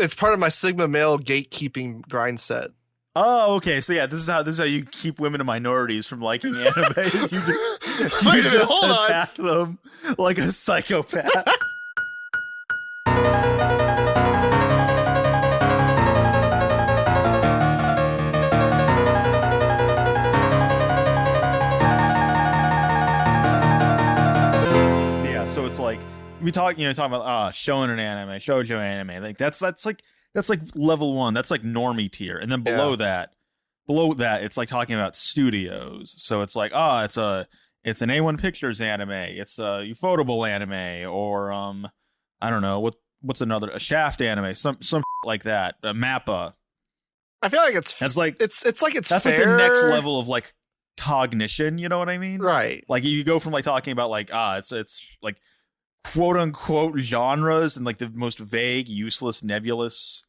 It's part of my Sigma male gatekeeping grind set. Oh, okay. So yeah, this is how you keep women and minorities from liking anime. Is you just Wait a minute, hold on. attack them like a psychopath. Yeah, so it's like we talking about shonen anime, shoujo anime. Like that's like level 1. That's like normie tier, and then below that, it's like talking about studios. So it's like it's an A1 Pictures anime, it's a Ufotable anime, or I don't know what's another, a Shaft anime, some like that, a Mappa. I feel like it's that's like it's that's fair. like the next level of like cognition. You know what I mean? Right. Like you go from like talking about like it's like quote unquote genres in like the most vague, useless, nebulous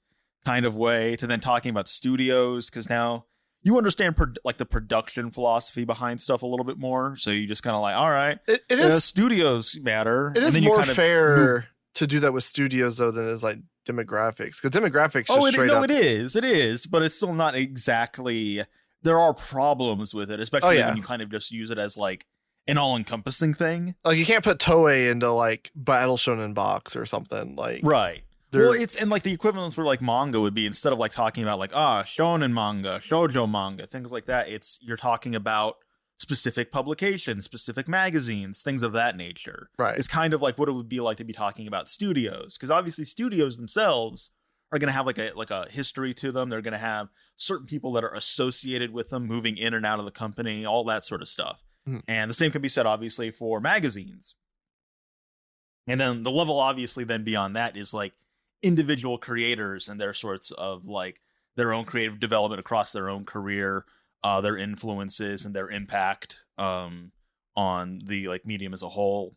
kind of way, to then talking about studios, because now you understand like the production philosophy behind stuff a little bit more. So you just kind of like, all right, it is studios matter. It is and then more you kind of fair to do that with studios though than it is like demographics, because demographics just it is, but it's still not exactly. There are problems with it, especially when you kind of just use it as like an all-encompassing thing. Like you can't put Toei into like Battle Shonen Box or something like. Right. Well, it's, and like the equivalents for like manga would be, instead of like talking about like shonen manga, shoujo manga, things like that, you're talking about specific publications, specific magazines, things of that nature. Right. It's kind of like what it would be like to be talking about studios, because obviously studios themselves are going to have like a history to them. They're going to have certain people that are associated with them, moving in and out of the company, all that sort of stuff. And the same can be said obviously for magazines. And then the level obviously then beyond that is like individual creators and their sorts of like their own creative development across their own career, their influences and their impact on the like medium as a whole,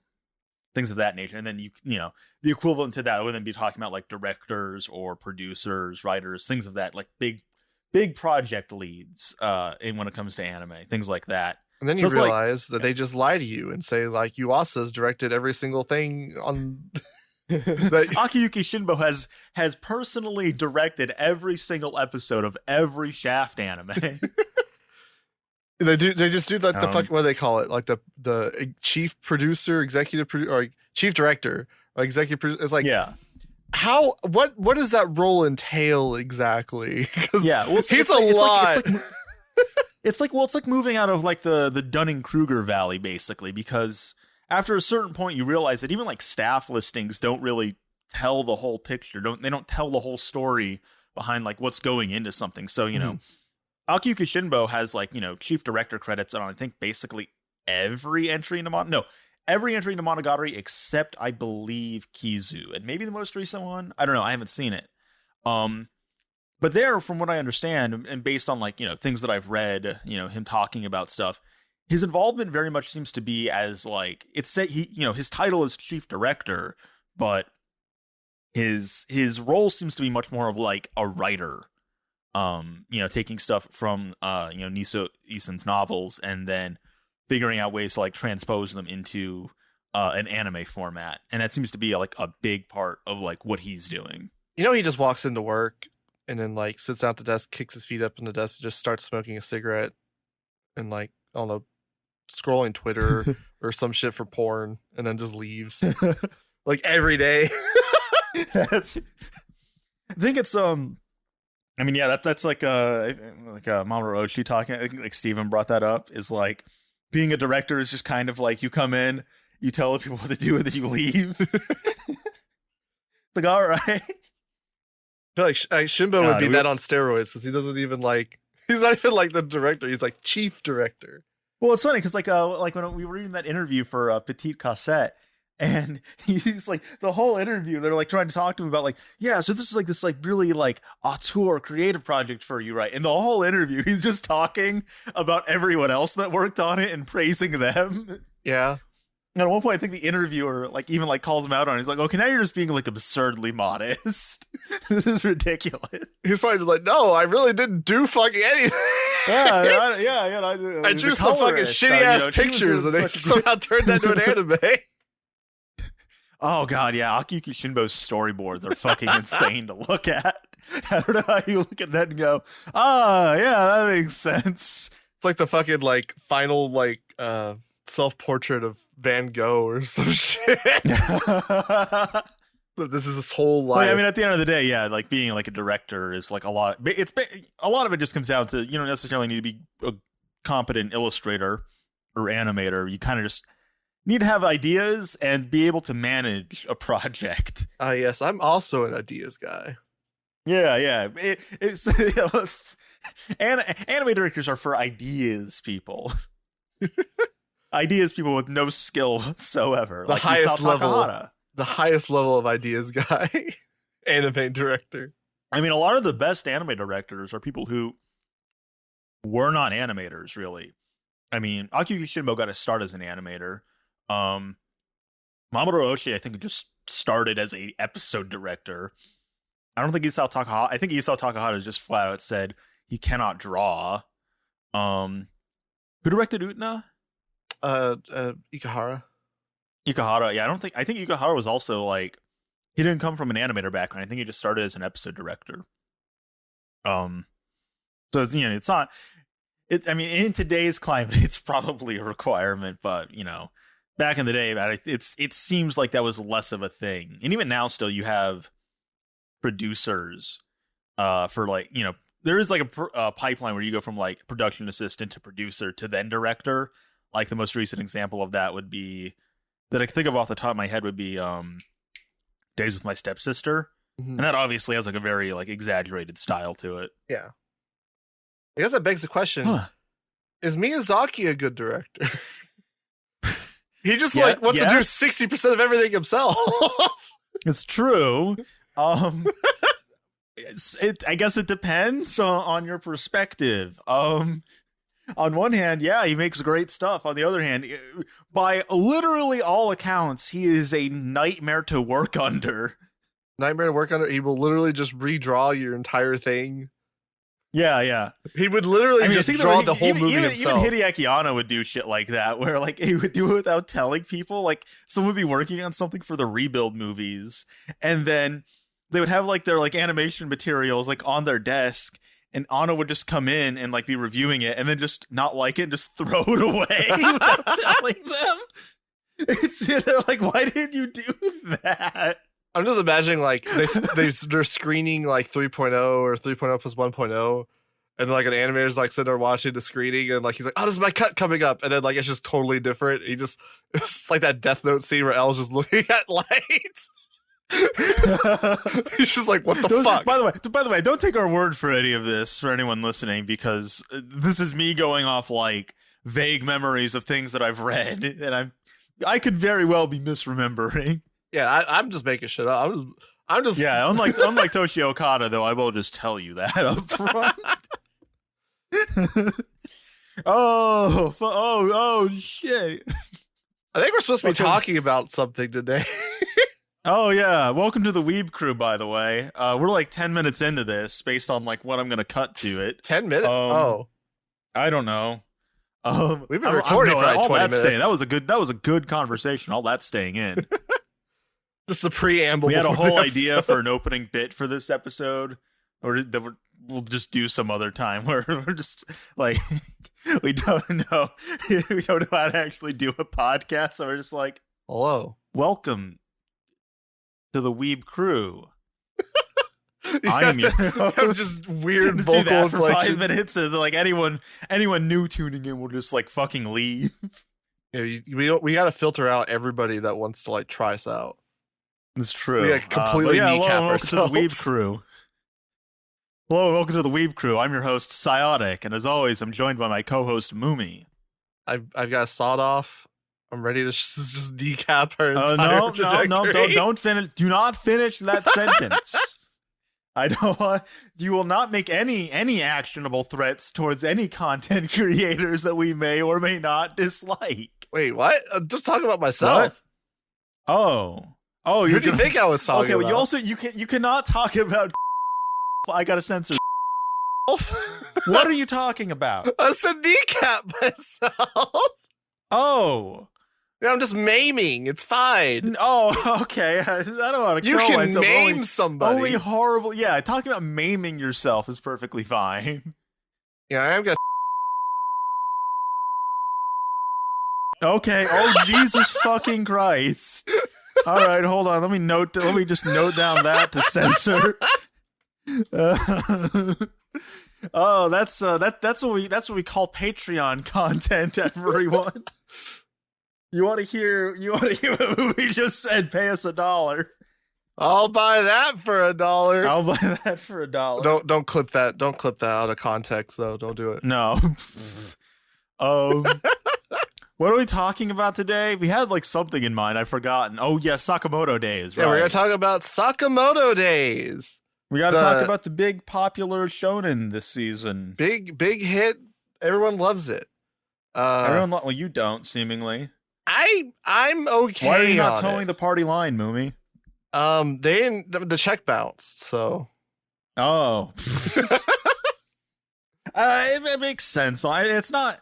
things of that nature. And then you know the equivalent to that would then be talking about like directors or producers, writers, things of that, like big project leads when it comes to anime, things like that. And then you realize that they just lie to you and say like Yuasa's directed every single thing on. Akiyuki Shinbo has personally directed every single episode of every Shaft anime. They just do like the fuck, what do they call it? Like the chief producer, executive producer, or chief director, or executive producer. It's like, what does that role entail exactly? Well, he's a lot. It's like moving out of like the Dunning-Kruger Valley, basically, because after a certain point you realize that even like staff listings don't really tell the whole picture. They don't tell the whole story behind like what's going into something. So, you know, Akiyuki Shinbo has like, you know, chief director credits on I think basically every entry into Monogatari except I believe Kizu, and maybe the most recent one. I don't know. I haven't seen it. But there, from what I understand, and based on like, you know, things that I've read, you know, him talking about stuff, his involvement very much seems to be as like, his title is chief director, but his role seems to be much more of like a writer, you know, taking stuff from, you know, Niso Isen's novels and then figuring out ways to like transpose them into an anime format. And that seems to be like a big part of like what he's doing. You know, he just walks into work and then like sits down at the desk, kicks his feet up on the desk, and just starts smoking a cigarette and like, I don't know, scrolling Twitter or some shit for porn, and then just leaves like every day. I think it's I mean, yeah, that's like Mamoru Oshii talking. I think like Steven brought that up, is like being a director is just kind of like you come in, you tell people what to do, and then you leave. It's like, all right. I feel like Shinbo would be that on steroids, because he doesn't even like, he's not even like the director, he's like chief director. Well, it's funny because like when we were reading that interview for Petite Cassette, and he's like the whole interview they're like trying to talk to him about like, yeah, so this is like this like really like auteur creative project for you, right? And the whole interview he's just talking about everyone else that worked on it and praising them. Yeah. And at one point I think the interviewer like even like calls him out on it. He's like, okay, now you're just being like absurdly modest. This is ridiculous. He's probably just like, no, I really didn't do fucking anything. I drew some fucking shitty ass pictures and they somehow turned that into an anime. Oh god, yeah, Akiyuki Shinbo's storyboards are fucking insane to look at. I don't know how you look at that and go, yeah, that makes sense. It's like the fucking like final like self-portrait of Van Gogh or some shit. This is his whole life. Well, I mean, at the end of the day, yeah, like being like a director is like a lot. A lot of it just comes down to you don't necessarily need to be a competent illustrator or animator. You kind of just need to have ideas and be able to manage a project. Yes, I'm also an ideas guy. Yeah. Anime directors are for ideas people. Ideas people with no skill whatsoever. The like highest level. Takahata. The highest level of ideas guy. Anime director. I mean, a lot of the best anime directors are people who were not animators, really. I mean, Akiyuki Shinbo got his start as an animator. Mamoru Oshii, I think, just started as a episode director. I don't think Isao Takahata. I think Isao Takahata just flat out said he cannot draw. Who directed Utena? Ikehara. Ikehara, yeah. I think Ikehara was also like, he didn't come from an animator background. I think he just started as an episode director. So it's, you know, it's not. I mean, in today's climate, it's probably a requirement, but you know, back in the day, it seems like that was less of a thing. And even now, still, you have producers for like, you know, there is like a pipeline where you go from like production assistant to producer to then director. Like the most recent example of that would be that I can think of off the top of my head would be Days with My Stepsister. Mm-hmm. And that obviously has like a very like exaggerated style to it. Yeah. I guess that begs the question, is Miyazaki a good director? He just like wants to do 60% of everything himself. It's true. I guess it depends on your perspective. On one hand, yeah, he makes great stuff. On the other hand, by literally all accounts, he is a nightmare to work under. Nightmare to work under? He will literally just redraw your entire thing. Yeah. He would literally just draw the whole movie himself. Even Hideaki Anno would do shit like that, where like he would do it without telling people. Like someone would be working on something for the Rebuild movies, and then they would have like their like animation materials like on their desk, and Anno would just come in and like be reviewing it, and then just not like it and just throw it away without telling them. They're like, why didn't you do that? I'm just imagining like they're screening like 3.0 or 3.0 plus 1.0, and like an animator's like sitting there watching the screening, and like he's like, oh, this is my cut coming up, and then like it's just totally different. It's like that Death Note scene where L's just looking at lights. He's just like, what the fuck? By the way, don't take our word for any of this for anyone listening, because this is me going off like vague memories of things that I've read, and I could very well be misremembering. Yeah, I'm just making shit up. I'm just unlike Toshi Okada, though, I will just tell you that up front. oh shit! I think we're supposed to be talking about something today. Oh yeah, welcome to the Weeb Crew. By the way, we're like 10 minutes into this, based on like what I'm gonna cut to it. 10 minutes? I don't know. We've been recording for like 20 minutes. That was a good conversation. All that's staying in. Just the preamble. We had a whole idea for an opening bit for this episode, or we'll just do some other time where we're just like we don't know how to actually do a podcast. So we're just like, hello, welcome to the Weeb Crew. I am your host. Just weird just vocal do that for inflections. 5 minutes, and like anyone new tuning in will just like fucking leave. Yeah, we got to filter out everybody that wants to like try us out. It's true. We completely kneecap ourselves. Welcome to the Weeb Crew. Hello, welcome to the Weeb Crew. I'm your host, Psiotic, and as always, I'm joined by my co-host, Moomy. I've got a sawed off. I'm ready to just decap her entire trajectory. No, don't finish. Do not finish that sentence. I don't want. You will not make any actionable threats towards any content creators that we may or may not dislike. Wait, what? I'm just talking about myself. What? Oh, who do you think I was talking about? Okay, well, you cannot talk about. I gotta censor. What are you talking about? I said kneecap myself. Oh, Yeah, I'm just maiming. It's fine. Oh, okay. I don't want to You kill can myself. maim somebody. Only horrible. Yeah, talking about maiming yourself is perfectly fine. Yeah, I'm gonna. Okay. Oh, Jesus fucking Christ. All right, hold on. Let me just note down that to censor. Oh, that's what we call Patreon content, everyone. You want to hear what movie just said? Pay us $1. I'll buy that for $1. I'll buy that for $1. Don't clip that. Don't clip that out of context, though. Don't do it. No. What are we talking about today? We had like something in mind. I've forgotten. Oh yeah, Sakamoto Days. Right. Yeah, we're gonna talk about Sakamoto Days. We got to talk about the big popular shonen this season. Big hit. Everyone loves it. Well, you don't seemingly. I'm okay. Why are you not towing the party line, Moomy? The check bounced, so. Oh. It makes sense. It's not.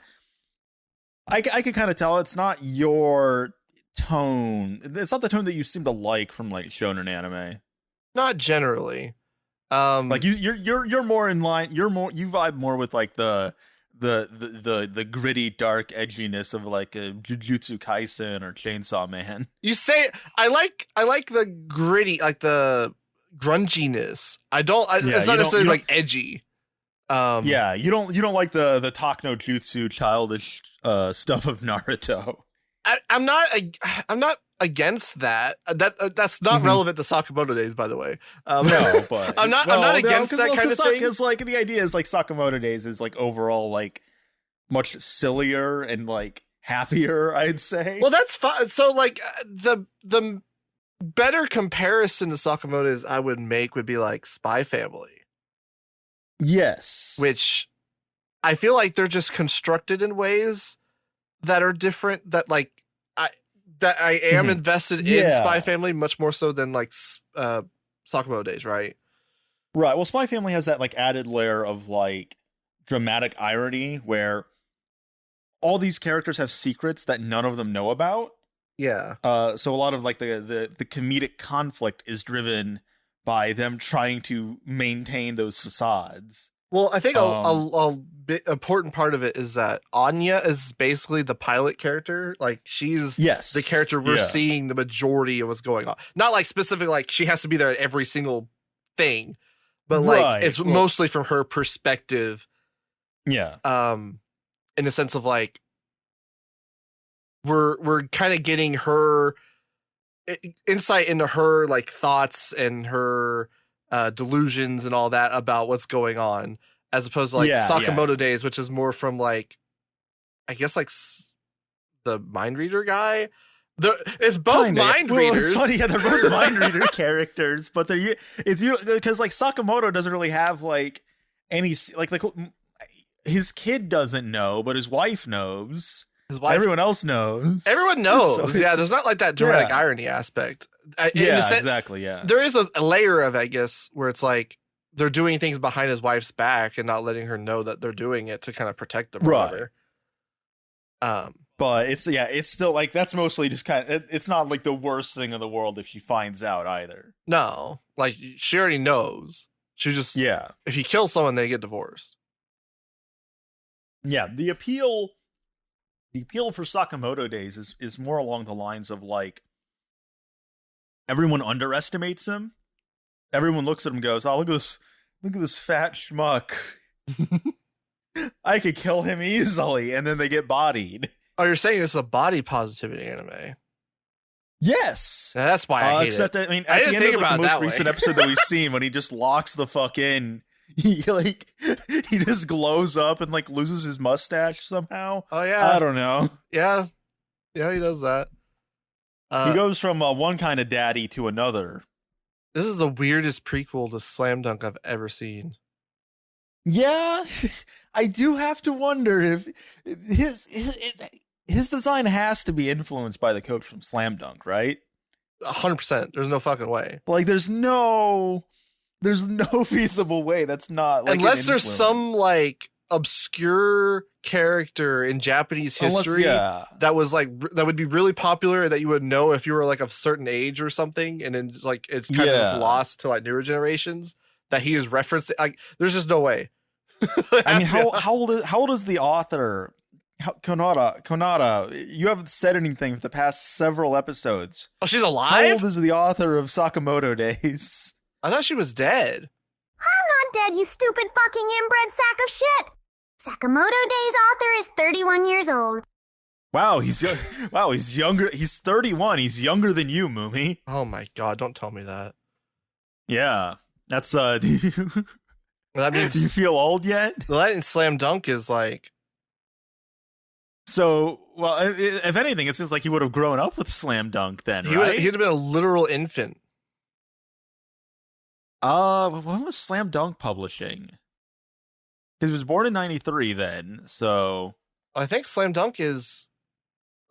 I can kind of tell it's not your tone. It's not the tone that you seem to like from like shonen anime. Not generally. Like you're more in line. You vibe more with like the gritty, dark edginess of like a Jujutsu Kaisen or Chainsaw Man. You say I like the gritty, like the grunginess. It's not necessarily like edgy. Yeah, you don't like the Takno Jutsu childish stuff of Naruto. I'm not against that. That's not relevant to Sakamoto Days, by the way. No, but I'm not against that kind of thing. Because like the idea is like Sakamoto Days is like overall like much sillier and like happier, I'd say. Well, that's fine. So like the better comparison to Sakamoto Days I would make would be like Spy Family. Yes, which I feel like they're just constructed in ways that are different. That like I am invested in Spy Family much more so than like Sakamoto Days, right? Right. Well, Spy Family has that like added layer of like dramatic irony where all these characters have secrets that none of them know about. Yeah. So a lot of like the comedic conflict is driven by them trying to maintain those facades. Well, I think a bit important part of it is that Anya is basically the pilot character. Like she's the character we're seeing the majority of what's going on. Not like specific, like she has to be there at every single thing, but like it's mostly from her perspective. Yeah. In the sense of like we're kind of getting her insight into her like thoughts and her delusions and all that about what's going on, as opposed to like Sakamoto Days, which is more from like I guess like the mind reader guy. It's both mind readers. It's funny, they're both mind reader characters, but it's because like Sakamoto doesn't really have like any like his kid doesn't know, but his wife knows. Everyone else knows. Everyone knows. So there's not like that dramatic irony aspect. Exactly. Yeah, there is a layer of, I guess, where it's like they're doing things behind his wife's back and not letting her know that they're doing it to kind of protect them. Right. But it's still like that's mostly just kind of it's not like the worst thing in the world if she finds out either. No, like she already knows. She just if you kill someone, they get divorced. Yeah, the appeal for Sakamoto Days is more along the lines of like everyone underestimates him. Everyone looks at him and goes, "Oh, look at this fat schmuck. I could kill him easily," and then they get bodied. Oh, you're saying this is a body positivity anime? Yes. Yeah, that's why I hate except it. That, I mean, at the end of like, the most recent episode that we've seen, when he just locks the fuck in, he just glows up and like loses his mustache somehow. Oh yeah, I don't know. Yeah, he does that. He goes from one kind of daddy to another. This is the weirdest prequel to Slam Dunk I've ever seen. Yeah, I do have to wonder if his design has to be influenced by the coach from Slam Dunk, right? 100%. There's no fucking way. Like, there's no feasible way that's not like unless there's some like obscure character in Japanese history that was like that would be really popular and that you would know if you were like of certain age or something, and then like it's kind of just lost to like newer generations that he is referenced. Like, there's just no way. I mean, how old is the author? Konada, you haven't said anything for the past several episodes. Oh, she's alive? How old is the author of Sakamoto Days? I thought she was dead. I'm not dead, you stupid fucking inbred sack of shit. Sakamoto Days author is 31 years old. Wow, he's younger. He's 31. He's younger than you, Moomy. Oh my god, don't tell me that. Yeah. That's Well, that means do you feel old yet? That in Slam Dunk is like. So, well, if anything, it seems like he would have grown up with Slam Dunk then, right? He'd have been a literal infant. When was Slam Dunk publishing? Because he was born in 93 then, so. I think Slam Dunk is.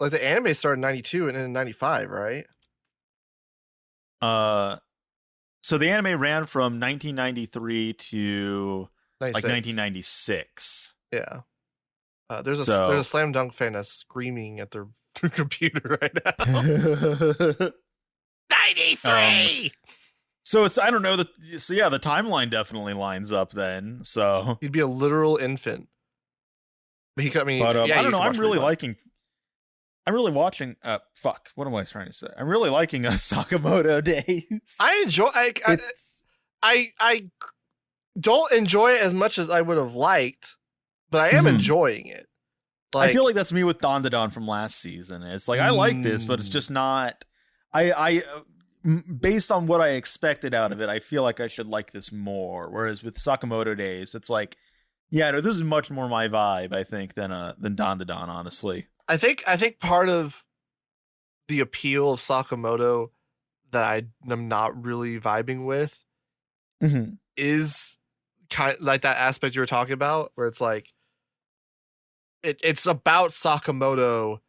Like, the anime started in 92 and then in 95, right? So the anime ran from 1993 to 96. like 1996. Yeah. There's a Slam Dunk fan that's screaming at their computer right now. 93! So it's, I don't know, the timeline definitely lines up then, so. He'd be a literal infant. But I don't know, I'm really watching, what am I trying to say? I'm really liking Sakamoto Days. I enjoy, I don't enjoy it as much as I would have liked, but I am enjoying it. Like, I feel like that's me with DanDaDan from last season. It's like, I like this, but it's just not, based on what I expected out of it, I feel like I should like this more. Whereas with Sakamoto Days, it's like, yeah, no, this is much more my vibe, I think, than DanDaDan, honestly. I think part of the appeal of Sakamoto that I am not really vibing with is kind of like that aspect you were talking about, where it's like it's about Sakamoto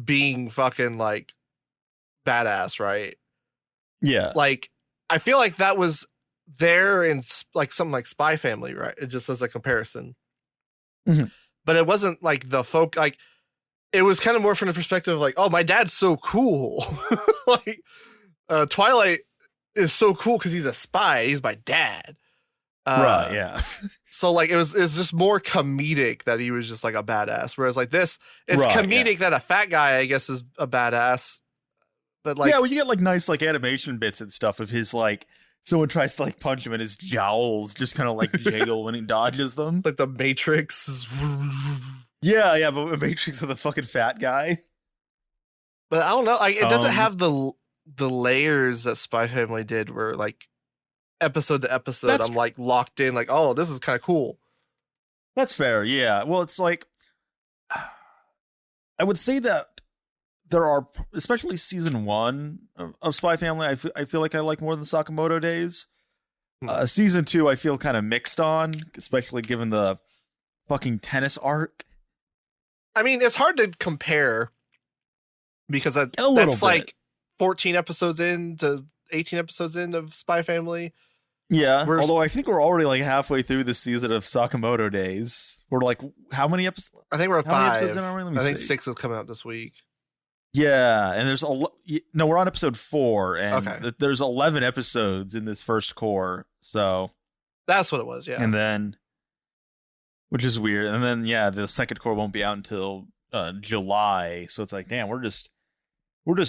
being fucking like badass, right? Yeah. Like, I feel like that was there in like something like Spy Family, right? It just as a comparison. But it wasn't like the folk, like, it was kind of more from the perspective of like, oh, my dad's so cool. Like, Twilight is so cool because he's a spy. He's my dad. Right, yeah. So like it was just more comedic that he was just like a badass. Whereas like this, it's comedic that a fat guy, I guess, is a badass. But like, yeah, well, you get like nice like animation bits and stuff of his like someone tries to like punch him and his jowls just kind of like jiggle when he dodges them. Like the Matrix is. Yeah, but the Matrix of the fucking fat guy. But I don't know. Like, it doesn't have the layers that Spy Family did, where like episode to episode, I'm like locked in. Like, oh, this is kind of cool. That's fair. Yeah. Well, it's like I would say that there are, especially season 1 of Spy Family, I feel like I like more than Sakamoto Days. Season 2, I feel kind of mixed on, especially given the fucking tennis arc. I mean, it's hard to compare because that's like 14 episodes in to 18 episodes in of Spy Family. Yeah, although I think we're already like halfway through this season of Sakamoto Days. We're like, how many episodes? I think we're at 5. Many episodes in are we? Let me see. 6 is coming out this week. Yeah, and there's no, we're on episode 4, and there's 11 episodes in this first core. So that's what it was, yeah. And then, which is weird, and then the second core won't be out until July. So it's like, damn, we're just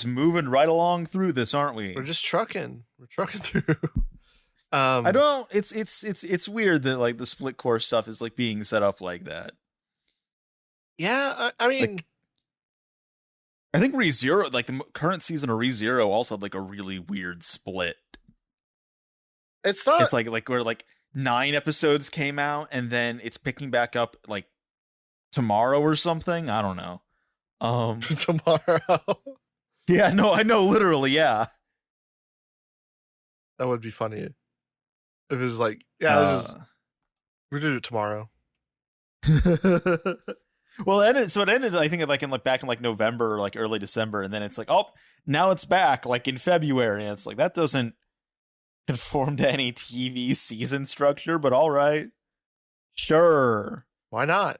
moving right along through this, aren't we? We're just trucking. We're trucking through. I don't. It's weird that like the split core stuff is like being set up like that. Yeah, I mean, like, I think ReZero, like the current season of ReZero, also had like a really weird split. It's not. It's like where like 9 episodes came out, and then it's picking back up like tomorrow or something. I don't know. Tomorrow. Yeah, no, I know, literally, yeah. That would be funny if it was like, we're gonna do it tomorrow. Well, it ended, I think, like back in like November or like early December, and then it's like, oh, now it's back like in February, and it's like that doesn't conform to any TV season structure, but all right, Sure. Why not?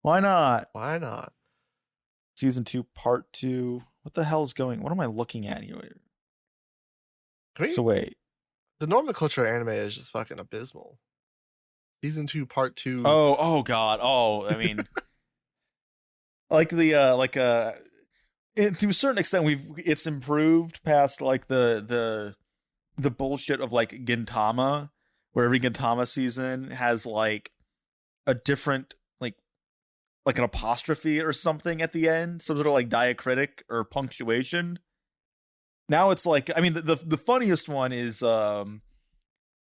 Why not? Why not? Season 2, Part 2. What the hell is going? What am I looking at here? So wait. The nomenclature anime is just fucking abysmal. Season 2, Part 2. Oh God. Oh, I mean, to a certain extent, it's improved past like the bullshit of like Gintama, where every Gintama season has like a different like an apostrophe or something at the end, some sort of like diacritic or punctuation. Now it's like, I mean, the funniest one is like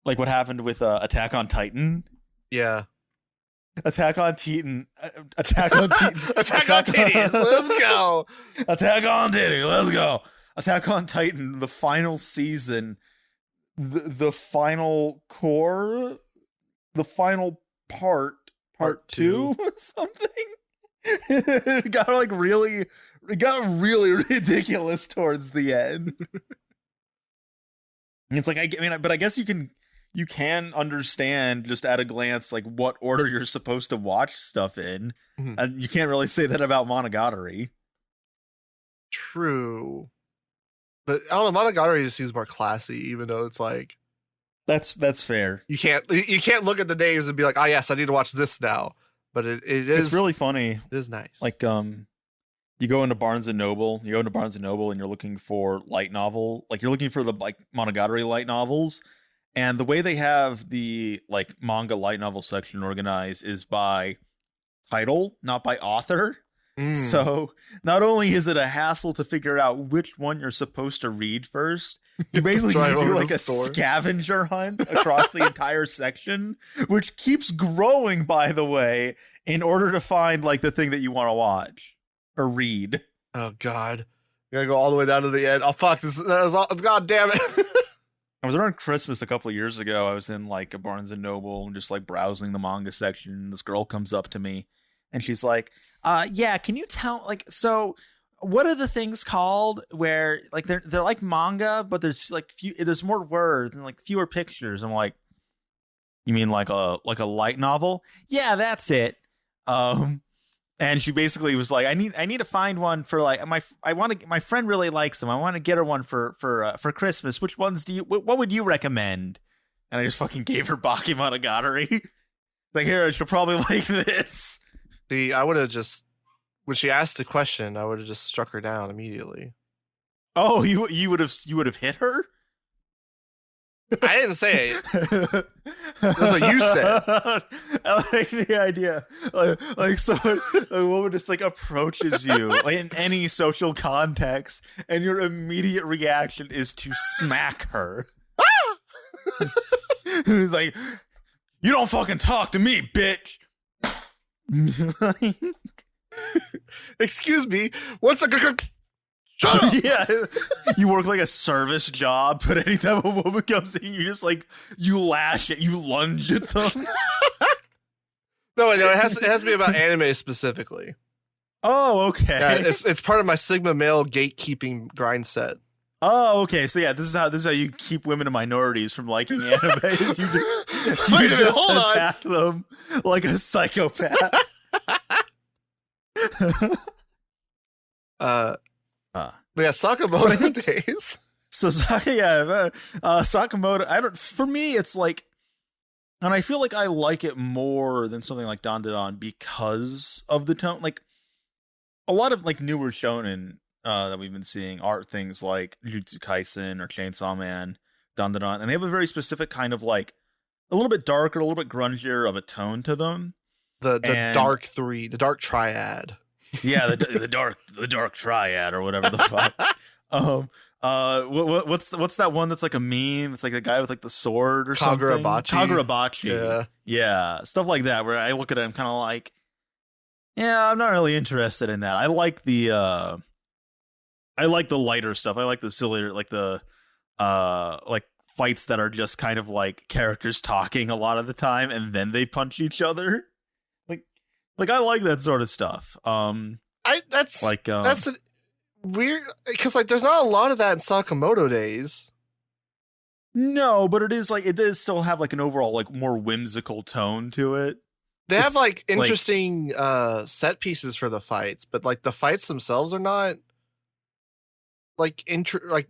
what happened with Attack on Titan. Yeah. Attack on Titan. Attack on Titan. Attack on Titties. Let's go. Attack on Titty. Let's go. Attack on Titan. The final season. The final core. The final part. Part 2 or something. It got really ridiculous towards the end. It's like, but I guess you can understand just at a glance like what order you're supposed to watch stuff in, and you can't really say that about Monogatari. True, but I don't know. Monogatari just seems more classy, even though it's like that's fair. You can't look at the names and be like, oh yes, I need to watch this now. But it is. It's really funny. It is nice. Like you go into Barnes and Noble. You go into Barnes and Noble, and you're looking for light novel. Like you're looking for the like Monogatari light novels. And the way they have the like manga light novel section organized is by title, not by author. So not only is it a hassle to figure out which one you're supposed to read first, you basically do like a scavenger hunt across the entire section, which keeps growing, by the way, in order to find like the thing that you want to watch or read. Oh God, you gotta go all the way down to the end. Oh fuck, God damn it. I was around Christmas a couple of years ago. I was in like a Barnes and Noble and just like browsing the manga section. And this girl comes up to me and she's like, yeah, can you tell, like, so what are the things called where like they're like manga, but there's like there's more words and like fewer pictures. I'm like, you mean like a light novel? Yeah, that's it. And she basically was like, I need to find one for like my friend really likes them. I want to get her one for Christmas. Which ones what would you recommend? And I just fucking gave her Bakemonogatari. Like, here, she'll probably like this. See, I would have just, when she asked the question, I would have just struck her down immediately. Oh, you would have hit her? I didn't say it. That's what you said. I like the idea. Like someone, a woman just like approaches you like in any social context, and your immediate reaction is to smack her. And he's like, "You don't fucking talk to me, bitch." Excuse me. What's a shut up? Yeah, you work like a service job, but anytime a woman comes in, you just like you lash it, you lunge at them. No, it has to be about anime specifically. Oh, okay. Yeah, it's part of my Sigma male gatekeeping grind set. Oh, okay. So yeah, this is how you keep women and minorities from liking anime. Is you just Wait a minute, hold attack them like a psychopath. Yeah, Sakamoto Days. So Sakamoto. For me, it's like, and I feel like I like it more than something like DanDaDan because of the tone. Like a lot of like newer shonen that we've been seeing are things like Jujutsu Kaisen or Chainsaw Man, DanDaDan, and they have a very specific kind of like a little bit darker, a little bit grungier of a tone to them. The dark triad. Yeah, the dark triad or whatever the fuck. What's that one that's like a meme? It's like the guy with like the sword or something. Kagurabachi. Yeah, stuff like that. Where I look at it, I'm kind of like, yeah, I'm not really interested in that. I like the lighter stuff. I like the sillier, like the like fights that are just kind of like characters talking a lot of the time, and then they punch each other. Like I like that sort of stuff. That's a weird, because like there's not a lot of that in Sakamoto Days. No, but it is like, it does still have like an overall like more whimsical tone to it. They have like interesting set pieces for the fights, but like the fights themselves are not like like,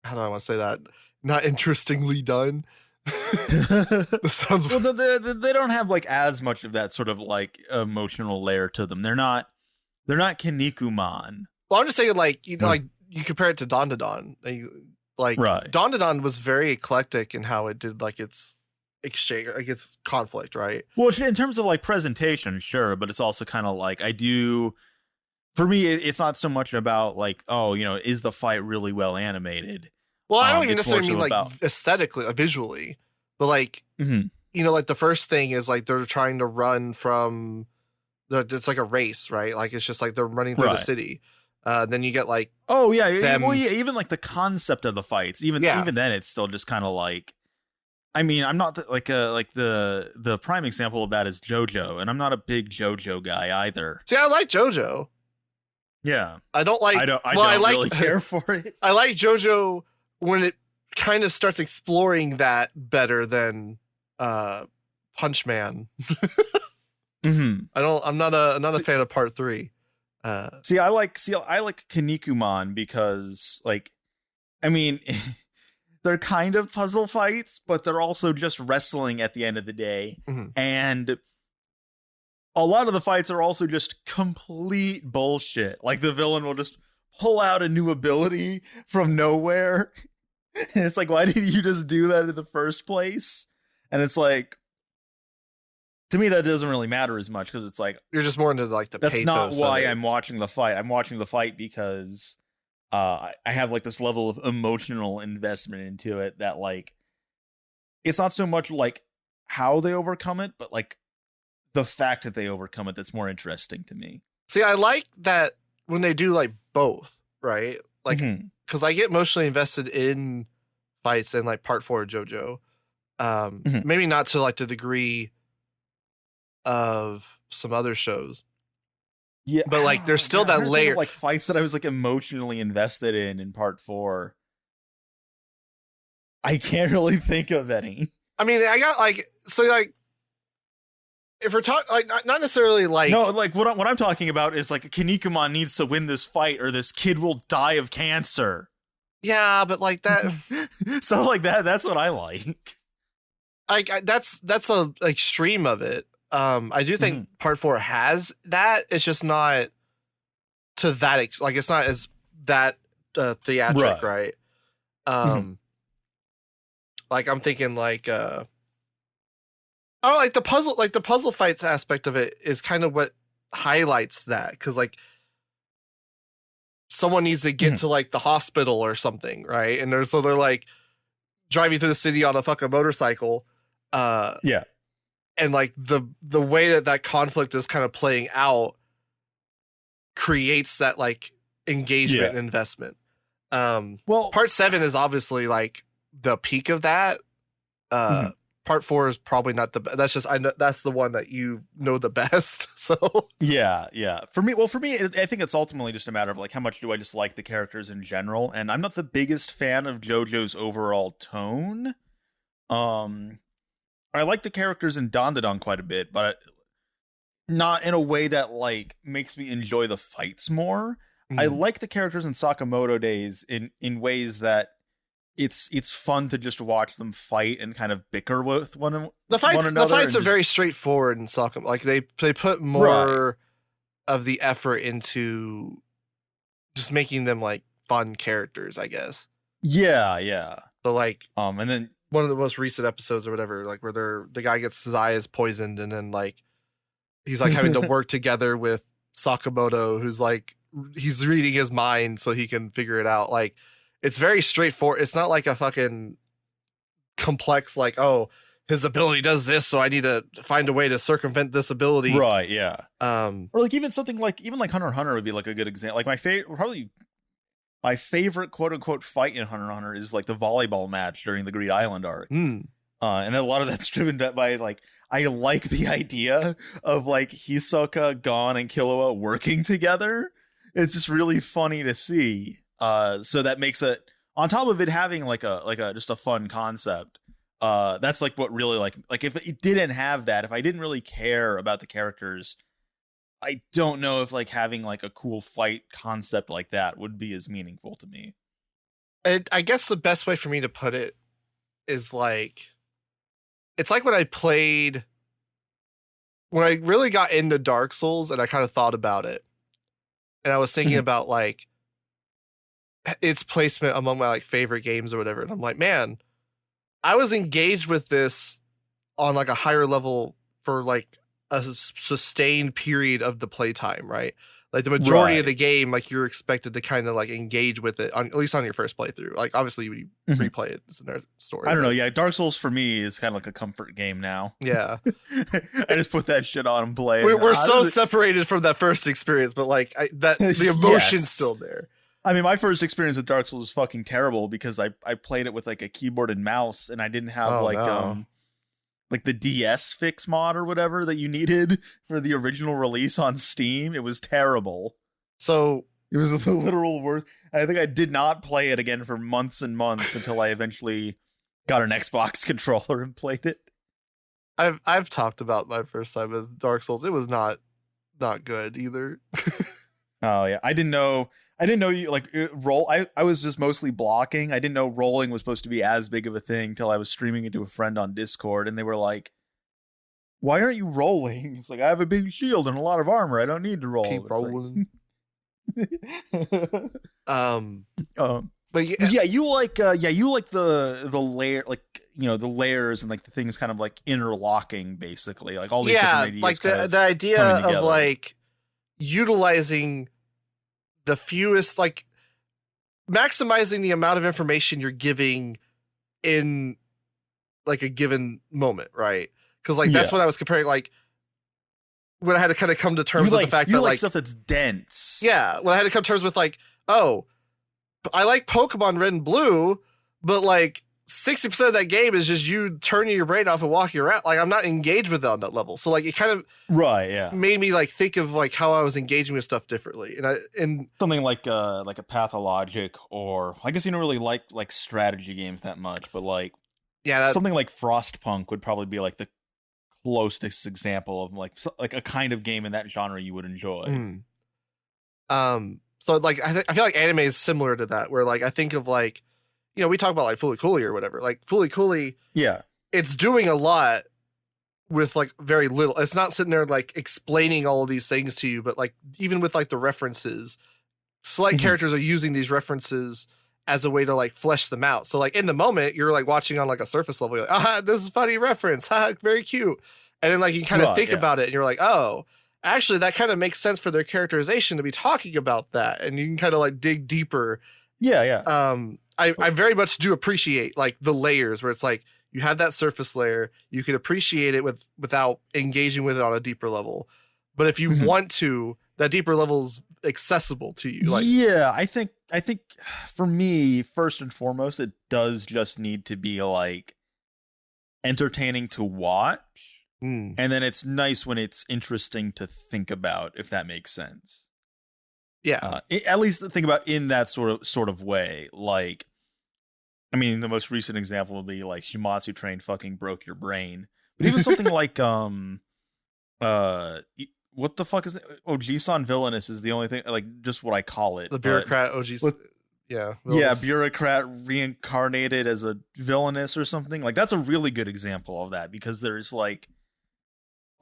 how do I want to say that? Not interestingly done. That sounds well. They don't have like as much of that sort of like emotional layer to them. They're not Kinnikuman. Well, I'm just saying, like, you know, like you compare it to DanDaDan. Like right. DanDaDan was very eclectic in how it did like its exchange, like its conflict, right? Well, in terms of like presentation, sure, but it's also kind of like for me, it's not so much about like, oh, you know, is the fight really well animated? Well, I don't even necessarily mean like aesthetically, visually, but like, you know, like the first thing is like they're trying to run from it's like a race, right? Like it's just like they're running through the city. Then you get like, oh yeah, even like the concept of the fights, even then, it's still just kind of like, I mean, I'm not like the prime example of that is JoJo, and I'm not a big JoJo guy either. See, I like JoJo. Yeah, I don't like. I don't really care for it. I like JoJo when it kind of starts exploring that better than Punch Man. I'm not a fan of Part 3. I like Kinnikuman because, like, I mean, they're kind of puzzle fights, but they're also just wrestling at the end of the day. And a lot of the fights are also just complete bullshit. Like the villain will just pull out a new ability from nowhere. And it's like, why didn't you just do that in the first place? And it's like, to me, that doesn't really matter as much because it's like, you're just more into like the that's not pathos why of it. I'm watching the fight. I'm watching the fight because I have like this level of emotional investment into it that like, it's not so much like how they overcome it, but like the fact that they overcome it that's more interesting to me. See, I like that when they do like both, right? Like, because I get emotionally invested in fights in like Part 4 of JoJo. Maybe not to like the degree of some other shows. Yeah, but like there's still that layer of, like fights that I was like emotionally invested in Part 4. I can't really think of any. I mean, I got like, so like, if we're talking like not necessarily like, no, like what I'm talking about is like Kinnikuman needs to win this fight or this kid will die of cancer. Yeah, but like that stuff like that's what I like. That's a extreme of it. I do think Part 4 has that. It's just not to that like it's not as that theatric, right? Like I'm thinking like I don't like the puzzle fights aspect of it is kind of what highlights that, because like someone needs to get to like the hospital or something, right? And they're like driving through the city on a fucking motorcycle. And like the way that conflict is kind of playing out creates that like engagement and investment. Well, Part 7 is obviously like the peak of that. Part 4 is probably not the best. That's just, I know that's the one that you know the best. So yeah. For me, I think it's ultimately just a matter of like how much do I just like the characters in general, and I'm not the biggest fan of JoJo's overall tone. I like the characters in DanDaDan quite a bit, but not in a way that like makes me enjoy the fights more. I like the characters in Sakamoto Days in ways that it's fun to just watch them fight and kind of bicker with one another. The fights are very straightforward in Sakamoto. Like they put more of the effort into just making them like fun characters, I guess. Yeah. So like, and then one of the most recent episodes or whatever, like where the guy gets his eyes poisoned and then like he's like having to work together with Sakamoto, who's like he's reading his mind so he can figure it out. Like it's very straightforward. It's not like a fucking complex like, oh, his ability does this, so I need to find a way to circumvent this ability. Right, yeah. Or like even something like Hunter x Hunter would be like a good example. Like my favorite quote unquote fight in Hunter x Hunter is like the volleyball match during the Greed Island arc. And then a lot of that's driven by like, I like the idea of like Hisoka, Gon, and Killua working together. It's just really funny to see. So that makes it on top of it having like a just a fun concept, that's like what really like if it didn't have that, if I didn't really care about the characters, I don't know if like having like a cool fight concept like that would be as meaningful to me. And I guess the best way for me to put it is like, it's like when I really got into Dark Souls and I kind of thought about it, and I was thinking about like its placement among my like favorite games or whatever. And I'm like, man, I was engaged with this on like a higher level for like a sustained period of the playtime, right? Like the majority of the game, like you're expected to kind of like engage with it on, at least on your first playthrough. Like obviously when you replay it, it's another story. I don't know. Yeah, Dark Souls for me is kind of like a comfort game now. Yeah, I just put that shit on and play. We're so separated from that first experience, but like the emotion's still there. I mean, my first experience with Dark Souls was fucking terrible because I played it with like a keyboard and mouse, and I didn't have like the DS fix mod or whatever that you needed for the original release on Steam. It was terrible. So it was the literal worst. I think I did not play it again for months and months until I eventually got an Xbox controller and played it. I've talked about my first time as Dark Souls. It was not good either. Oh yeah, I didn't know you like roll. I was just mostly blocking. I didn't know rolling was supposed to be as big of a thing till I was streaming it to a friend on Discord, and they were like, "Why aren't you rolling?" It's like, I have a big shield and a lot of armor. I don't need to roll. Keep rolling. But yeah, you like the layer, like, you know, the layers and like the things kind of like interlocking, basically, like all these different ideas. Like the idea of like utilizing the fewest, like maximizing the amount of information you're giving in like a given moment, right? Because like that's what I was comparing, like when I had to kind of come to terms with the fact that like stuff that's dense. Yeah, when I had to come to terms with like, oh, I like Pokemon Red and Blue, but like 60% of that game is just you turning your brain off and walking around. Like I'm not engaged with it on that level. So like it kind of made me like think of like how I was engaging with stuff differently. And something like a Pathologic, or I guess you don't really like strategy games that much, but like something like Frostpunk would probably be like the closest example of like a kind of game in that genre you would enjoy. So like I feel like anime is similar to that, where like I think of like, you know, we talk about like Fooly Cooly or whatever. Like Fooly Cooly, it's doing a lot with like very little. It's not sitting there like explaining all of these things to you, but like even with like the references, select characters are using these references as a way to like flesh them out. So like in the moment, you're like watching on like a surface level, you're like, this is a funny reference, very cute. And then like you kind of think about it, and you're like, oh, actually that kind of makes sense for their characterization to be talking about that, and you can kind of like dig deeper. I very much do appreciate like the layers where it's like you have that surface layer, you can appreciate it without engaging with it on a deeper level. But if you want to, that deeper level is accessible to you. Like, I think for me, first and foremost, it does just need to be like entertaining to watch. And then it's nice when it's interesting to think about, if that makes sense. At least think about in that sort of way. Like, I mean, the most recent example would be like Shuumatsu Train fucking broke your brain. But even something like what the fuck is it? Oji-san Villainous is the only thing, like, just what I call it. The Bureaucrat Oji. Bureaucrat reincarnated as a Villainous or something. Like, that's a really good example of that, because there's like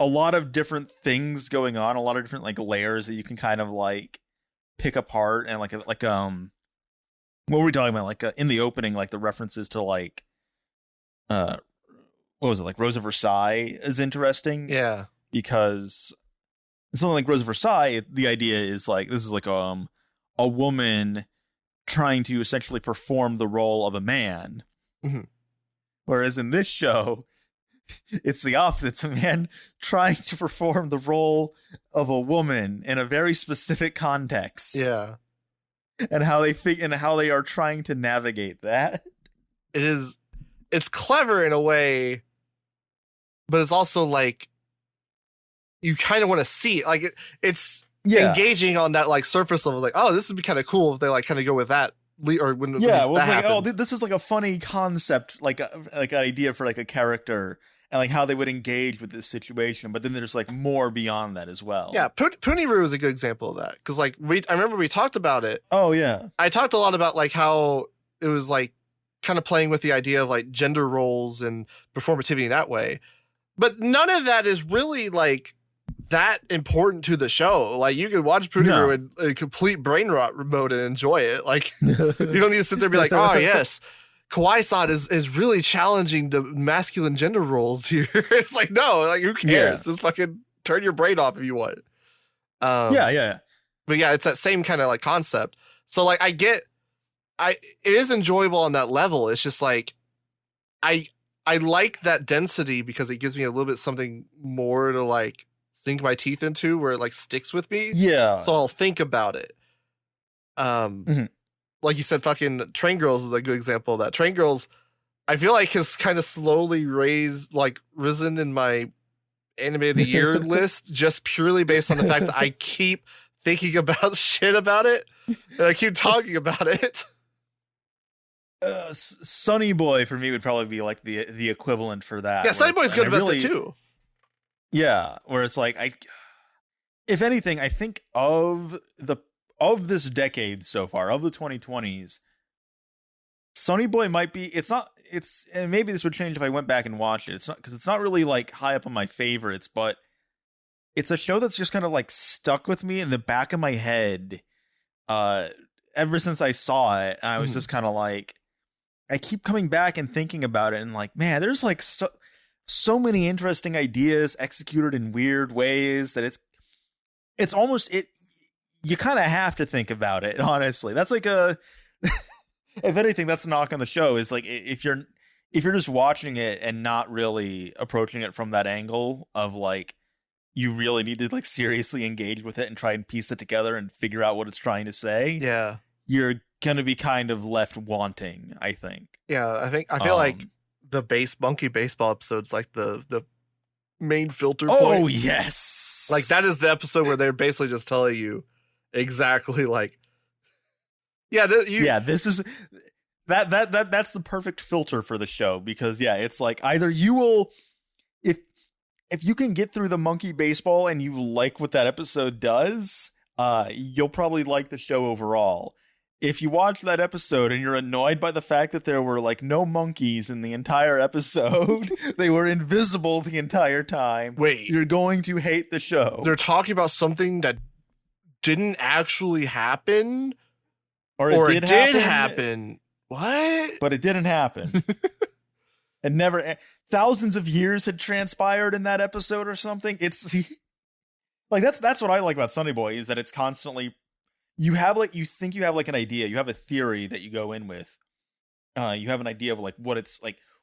a lot of different things going on, a lot of different like layers that you can kind of like pick apart. And like what were we talking about? Like in the opening, like the references to like what was it, like Rose of Versailles is interesting. Yeah, because something like Rose of Versailles, the idea is like this is like a woman trying to essentially perform the role of a man, whereas in this show it's the opposite. It's a man trying to perform the role of a woman in a very specific context. Yeah. And how they think and how they are trying to navigate that. It's clever in a way, but it's also like you kind of want to see it. Like it's engaging on that like surface level. Like, oh, this would be kind of cool if they like kind of go with that when it's like, oh, this is like a funny concept, like an idea for like a character and like how they would engage with this situation, but then there's like more beyond that as well. Yeah, Puniru is a good example of that because like I remember we talked about it. Oh yeah, I talked a lot about like how it was like kind of playing with the idea of like gender roles and performativity in that way, but none of that is really like that important to the show. Like you can watch Puniru in complete brain rot mode and enjoy it. Like you don't need to sit there and be like, oh yes, Kawaii-san is really challenging the masculine gender roles here. It's like, no, like who cares? Just fucking turn your brain off if you want. Yeah. But yeah, it's that same kind of like concept. So like it is enjoyable on that level. It's just like I like that density because it gives me a little bit something more to like sink my teeth into where it like sticks with me. Yeah. So I'll think about it. Like you said, fucking Train Girls is a good example of that. Train Girls, I feel like has kind of slowly risen in my anime of the year list just purely based on the fact that I keep thinking about shit about it and I keep talking about it. Sonny Boy for me would probably be like the equivalent for that. Yeah, Sonny Boy's good about that too. Yeah, where it's like if anything, I think of this decade so far, of the 2020s, Sonny Boy might be. And maybe this would change if I went back and watched it. It's not because it's not really like high up on my favorites, but it's a show that's just kind of like stuck with me in the back of my head. Ever since I saw it, I was just kind of like, I keep coming back and thinking about it, and like, man, there's like so many interesting ideas executed in weird ways that it's almost it. You kind of have to think about it, honestly. That's like if anything, that's a knock on the show is like if you're just watching it and not really approaching it from that angle of like you really need to like seriously engage with it and try and piece it together and figure out what it's trying to say. Yeah, you're gonna be kind of left wanting, I think. Yeah, I feel like the monkey baseball episode's like the main filter point. Oh yes, like that is the episode where they're basically just telling you exactly like, this is that's the perfect filter for the show because it's like either you will if you can get through the monkey baseball and you like what that episode does, you'll probably like the show overall. If you watch that episode and you're annoyed by the fact that there were like no monkeys in the entire episode, they were invisible the entire time. Wait, you're going to hate the show. They're talking about something that didn't actually happen, or it did happen. What? But it didn't happen. And never. Thousands of years had transpired in that episode or something. It's like that's what I like about Sonny Boy is that it's constantly. You think you have like an idea, you have a theory that you go in with. You have an idea of like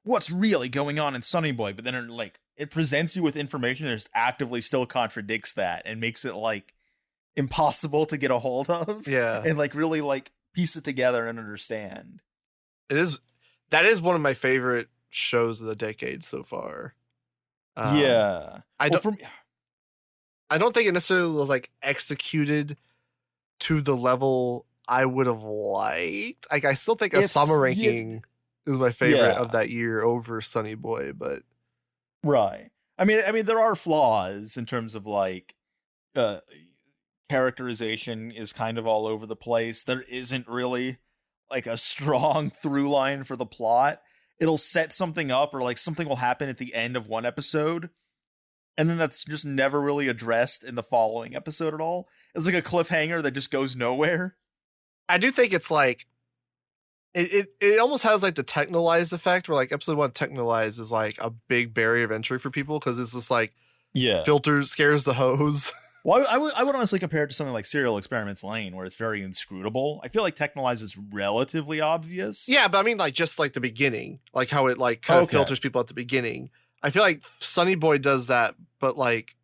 what's really going on in Sonny Boy, but then it presents you with information that just actively still contradicts that and makes it like impossible to get a hold of. Yeah. And like really like piece it together and understand. That is one of my favorite shows of the decade so far. I don't think it necessarily was like executed to the level I would have liked. Like I still think a summer ranking is my favorite of that year over Sonny Boy, but right. I mean there are flaws in terms of like characterization is kind of all over the place. There isn't really like a strong through line for the plot. It'll set something up or like something will happen at the end of one episode. And then that's just never really addressed in the following episode at all. It's like a cliffhanger that just goes nowhere. I do think it's like it almost has like the Technolize effect where like episode 1 Technolize is like a big barrier of entry for people because it's just like filter scares the hose. Well, I would honestly compare it to something like Serial Experiments Lane where it's very inscrutable. I feel like Technolize is relatively obvious. Yeah, but I mean like just like the beginning, like how it like kind of filters people at the beginning. I feel like Sonny Boy does that, but like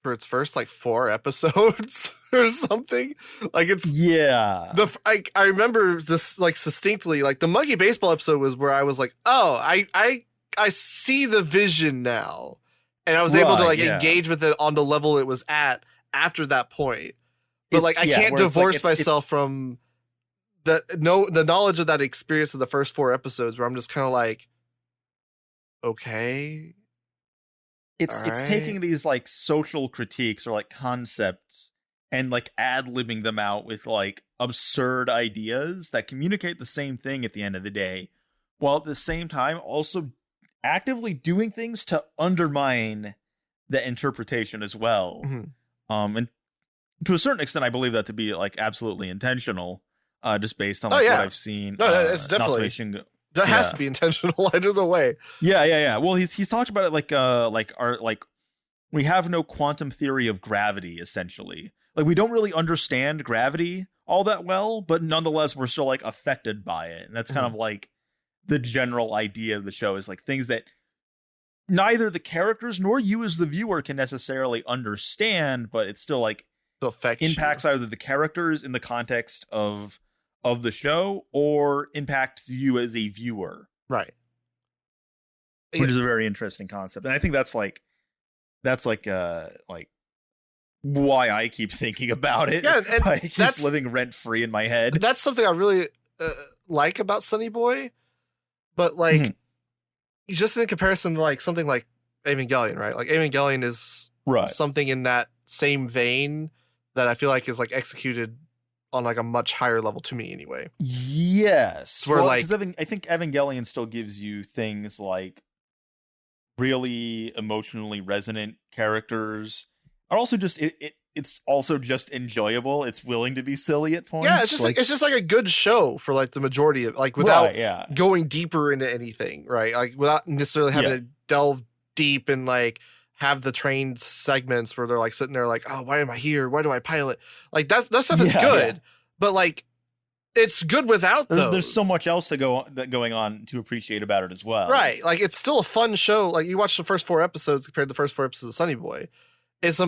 for its first like 4 episodes or something. Like it's I remember this like succinctly. Like the monkey baseball episode was where I was like, oh, I see the vision now, and I was able to like engage with it on the level it was at after that point. But like I can't divorce myself from the knowledge of that experience of the first 4 episodes where I'm just kind of like, okay. It's taking these like social critiques or like concepts and like ad-libbing them out with like absurd ideas that communicate the same thing at the end of the day, while at the same time also actively doing things to undermine the interpretation as well. Mm-hmm. And to a certain extent, I believe that to be like absolutely intentional, just based on like, what I've seen. No, it's definitely that has to be intentional. There's no way. Yeah. Well, he's talked about it like we have no quantum theory of gravity, essentially. Like, we don't really understand gravity all that well, but nonetheless, we're still like affected by it, and that's kind of like the general idea of the show, is like things that neither the characters nor you as the viewer can necessarily understand, but it's still like impacts either the characters in the context of the show or impacts you as a viewer. Right. Which is a very interesting concept. And I think that's like why I keep thinking about it. Yeah, and like, keeps living rent free in my head. That's something I really like about Sonny Boy, but like just in comparison to like something like Evangelion, right? Like Evangelion is something in that same vein that I feel like is like executed on like a much higher level to me anyway. Yes. Where I think Evangelion still gives you things like really emotionally resonant characters. And also just it's also just enjoyable. It's willing to be silly at points. Yeah, it's just like a good show for like the majority of like without going deeper into anything, right? Like without necessarily having to delve deep and like have the train segments where they're like sitting there like, oh, why am I here? Why do I pilot? Like that stuff is good, but like it's good without those. There's so much else going on to appreciate about it as well. Right. Like it's still a fun show. Like you watch the first 4 episodes compared to the first 4 episodes of Sonny Boy. It's a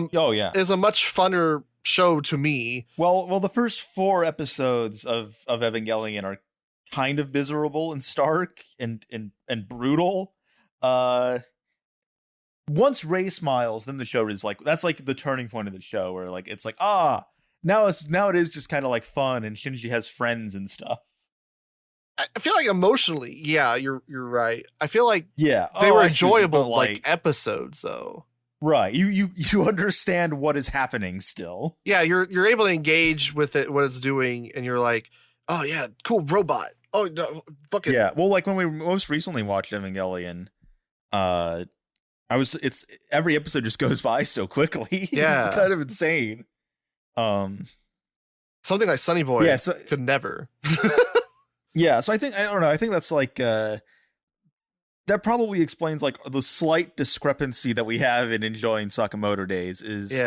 much funner show to me. Well, the first 4 episodes of Evangelion are kind of miserable and stark and brutal. Once Rei smiles, then the show is like, that's like the turning point of the show where like it's like, now it is just kind of like fun and Shinji has friends and stuff. I feel like emotionally, you're right. I feel like they were I enjoyable like episodes though. Right. You understand what is happening still. Yeah, you're able to engage with it, what it's doing, and you're like, oh yeah, cool robot. Oh no, fuck it. Yeah. Well, like when we most recently watched Evangelion, it's every episode just goes by so quickly. Yeah. It's kind of insane. Something like Sonny Boy could never. Yeah, so I don't know. I think that's like that probably explains like the slight discrepancy that we have in enjoying Sakamoto Days is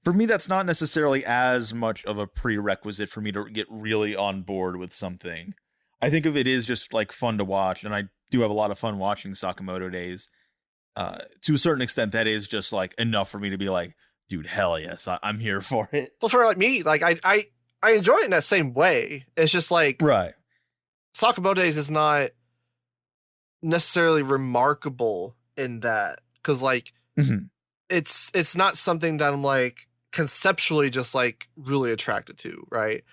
for me, that's not necessarily as much of a prerequisite for me to get really on board with something. I think of it is just like fun to watch, and I do have a lot of fun watching Sakamoto Days. To a certain extent, that is just like enough for me to be like, dude, hell yes, I'm here for it. Well, for like me, like I enjoy it in that same way. It's just like Sakamoto Days is not necessarily remarkable in that, because like it's not something that I'm like conceptually just like really attracted to, right?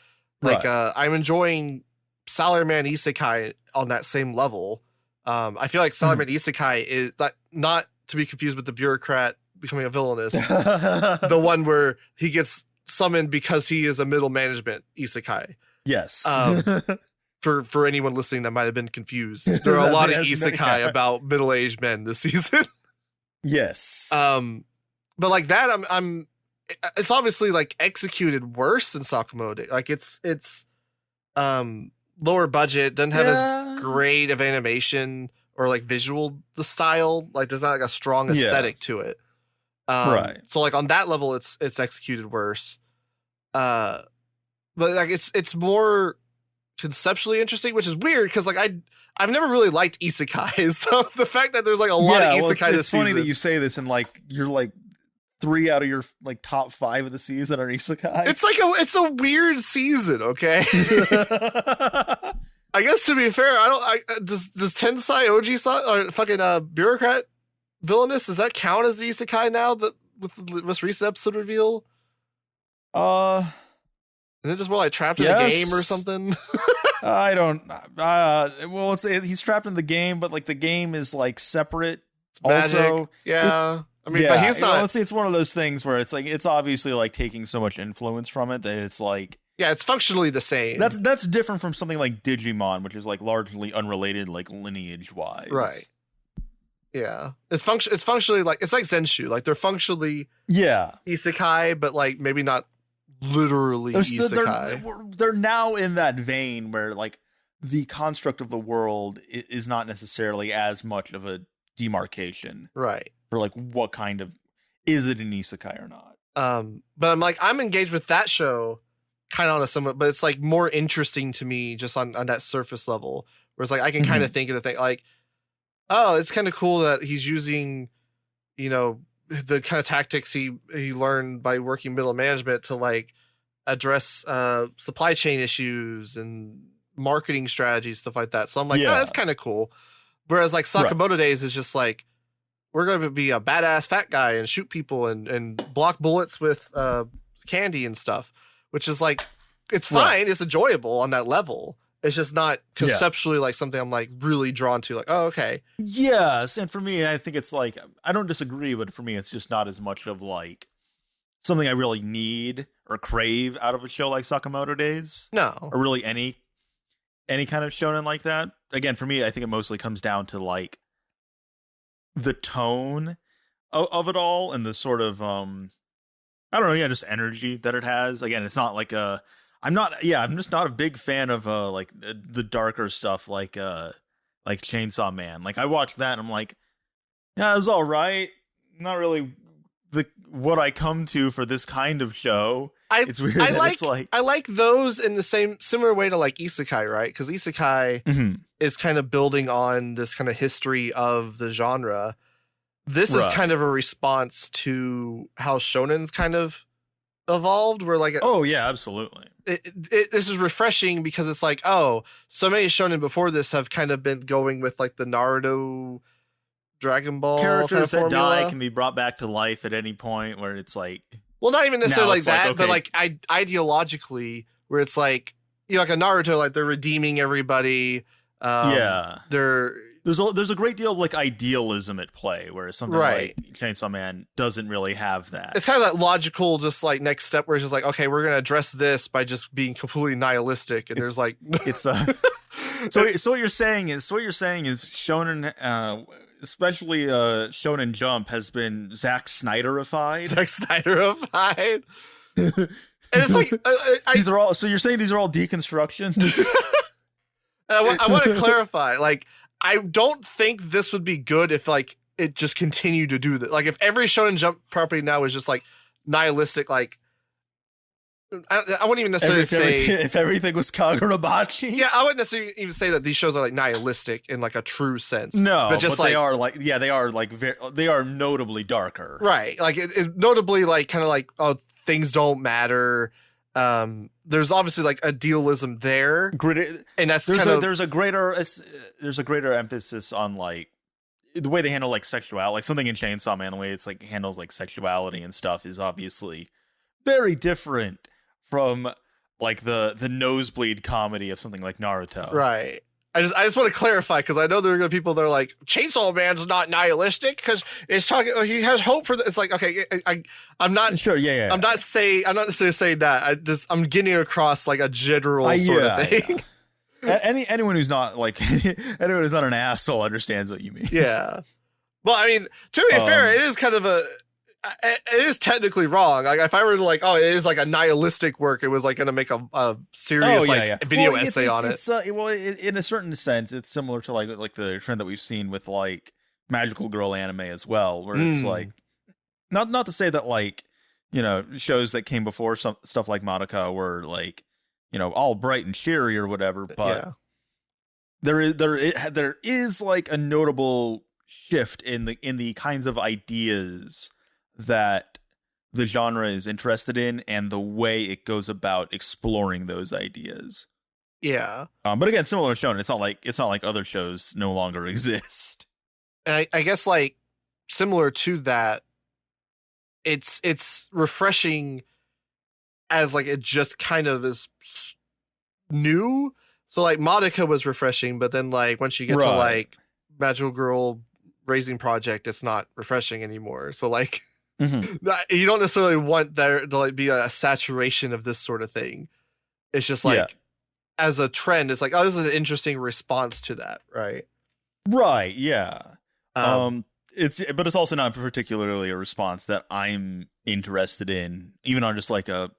Like I'm enjoying Salaryman Isekai on that same level. I feel like Salaryman Isekai is not to be confused with the Bureaucrat becoming a Villainess, the one where he gets summoned because he is a middle management Isekai. Yes. For anyone listening that might have been confused, there are a lot of Isekai about middle-aged men this season. Yes. But like that, it's obviously like executed worse than Sakamoto. Like it's lower budget, doesn't have as great of animation or like visual the style. Like there's not like a strong aesthetic to it. So like on that level, it's executed worse. But like it's more conceptually interesting, which is weird because like I've never really liked isekais. So the fact that there's like a lot of isekai it's funny that you say this and like you're like 3 out of your like top 5 of the season are isekai. It's a weird season, okay? I guess to be fair, does Tensai Oji or fucking Bureaucrat Villainess, does that count as the isekai now that with the most recent episode reveal? Isn't it just more like trapped in a game or something? I don't. Well, he's trapped in the game, but like the game is like separate. It's also, yeah. I mean, but he's not. Let's say it's one of those things where it's like it's obviously like taking so much influence from it that it's like. Yeah, it's functionally the same. That's different from something like Digimon, which is like largely unrelated, like lineage wise. Right. Yeah, it's functionally like it's like Zenshu. Like they're functionally isekai, but like maybe not literally isekai. They're now in that vein where like the construct of the world is not necessarily as much of a demarcation, right? For like what kind of is it an isekai or not? But I'm engaged with that show. Kind of on a somewhat, but it's like more interesting to me just on that surface level. Whereas like I can kind of think of the thing like, oh, it's kind of cool that he's using, you know, the kind of tactics he learned by working middle management to like address supply chain issues and marketing strategies, stuff like that. So I'm like, oh, that's kind of cool. Whereas like Sakamoto Days is just like, we're going to be a badass fat guy and shoot people and block bullets with candy and stuff. Which is like, it's fine. It's enjoyable on that level. It's just not conceptually like something I'm like really drawn to. Like, oh, okay. Yes. And for me, I think it's like, I don't disagree, but for me, it's just not as much of like something I really need or crave out of a show like Sakamoto Days. No. Or really any kind of shonen like that. Again, for me, I think it mostly comes down to like the tone of it all and the sort of, I don't know, just energy that it has. Again, it's not like I'm just not a big fan of like the darker stuff like Chainsaw Man. Like I watched that and I'm like, yeah, it was all right. Not really what I come to for this kind of show. It's weird. I like those in the similar way to like isekai, right? Because isekai is kind of building on this kind of history of the genre. This is kind of a response to how shonen's kind of evolved, where like oh yeah, absolutely. This is refreshing because it's like, oh, so many shonen before this have kind of been going with like the Naruto, Dragon Ball characters kind of that die can be brought back to life at any point, where it's like, well, not even necessarily like that, but like ideologically, where it's like, you know, like a Naruto, like they're redeeming everybody. There's a great deal of like idealism at play, whereas something like Chainsaw Man doesn't really have that. It's kind of that logical, just like next step where it's just like, okay, we're gonna address this by just being completely nihilistic, and there's like, it's so what you're saying is Shonen, especially Shonen Jump, has been Zack Snyderified. Zack Snyderified. And it's like these are all. So you're saying these are all deconstructions? I want to clarify, like, I don't think this would be good if like it just continued to do that. Like if every Shonen Jump property now is just like nihilistic, like I wouldn't even necessarily say if everything was Kagurabachi. Yeah, I wouldn't necessarily even say that these shows are like nihilistic in like a true sense. No, but just like, they are notably darker. Right. Like it notably like kind of like, oh, things don't matter. There's obviously like idealism there, and that's there's a greater emphasis on like the way they handle like sexuality, like something in Chainsaw Man, the way it's like handles like sexuality and stuff is obviously very different from like the nosebleed comedy of something like Naruto. Right. I just want to clarify because I know there are going to be people that are like, Chainsaw Man's not nihilistic because it's talking. He has hope for the. It's like, okay, I'm not sure. Yeah. I'm not necessarily saying that. I'm getting across like a general sort of thing. Yeah. Anyone who's not like anyone who's not an asshole understands what you mean. Yeah. Well, I mean, to be fair, it is kind of it is technically wrong. Like if I were to like, oh, it is like a nihilistic work, it was like going to make a serious video essay on it. In a certain sense, it's similar to like the trend that we've seen with like magical girl anime as well, where it's like not to say that like, you know, shows that came before stuff like Madoka were like, you know, all bright and cheery or whatever, but there is like a notable shift in the kinds of ideas that the genre is interested in and the way it goes about exploring those ideas. Yeah. But again, similar to Shonen, it's not like other shows no longer exist. And I guess like similar to that, it's refreshing as like it just kind of is new. So like Madoka was refreshing, but then like once you get to like Magical Girl Raising Project, it's not refreshing anymore. So like you don't necessarily want there to like be a saturation of this sort of thing. It's just like as a trend, it's like, oh, this is an interesting response to that, right? Right, yeah. But it's also not particularly a response that I'm interested in, even on just like a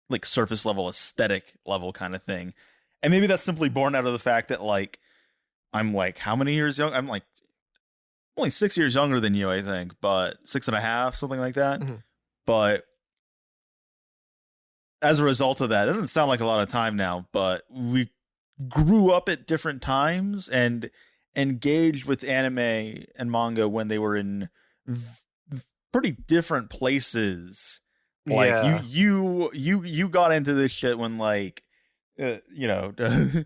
like surface level, aesthetic level kind of thing. And maybe that's simply born out of the fact that like I'm like how many years young? I'm like only 6 years younger than you, I think, but 6.5, something like that. But as a result of that, it doesn't sound like a lot of time now, but we grew up at different times and engaged with anime and manga when they were in pretty different places. Like you got into this shit when like Naruto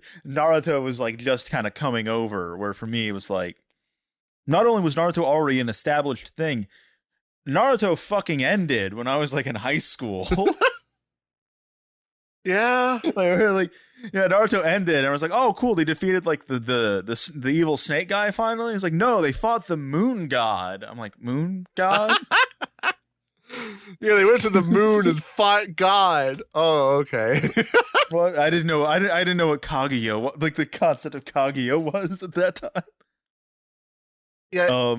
was like just kind of coming over, where for me it was like not only was Naruto already an established thing, Naruto fucking ended when I was like in high school. Yeah. Naruto ended and I was like, oh cool, they defeated like the evil snake guy finally. It's like, no, they fought the moon god. I'm like, moon god? Yeah, they went to the moon and fought God. Oh, okay. What? I didn't know. I didn't know what Kaguya, like the concept of Kaguya was at that time. Yeah.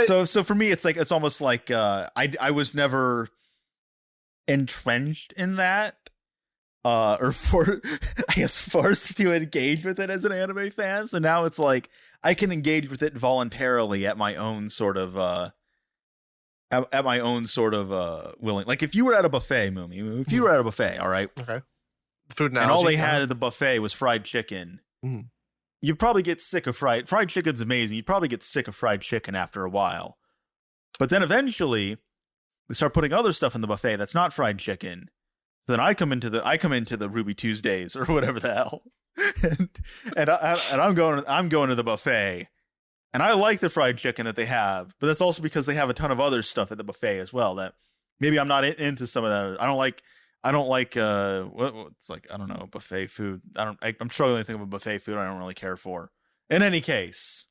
So for me, it's like it's almost like I was never entrenched in that, or forced to engage with it as an anime fan. So now it's like I can engage with it voluntarily at my own sort of willing. Like if you were at a buffet, Moomy, if you were at a buffet, all right, okay, food analogy, and all they had at the buffet was fried chicken. You'd probably get sick of fried chicken's amazing. You'd probably get sick of fried chicken after a while. But then eventually we start putting other stuff in the buffet that's not fried chicken. So then I come into the Ruby Tuesdays or whatever the hell. and I'm going to the buffet. And I like the fried chicken that they have, but that's also because they have a ton of other stuff at the buffet as well that maybe I'm not into some of that. I don't like what's like, I don't know, buffet food. I'm struggling to think of a buffet food I don't really care for. In any case,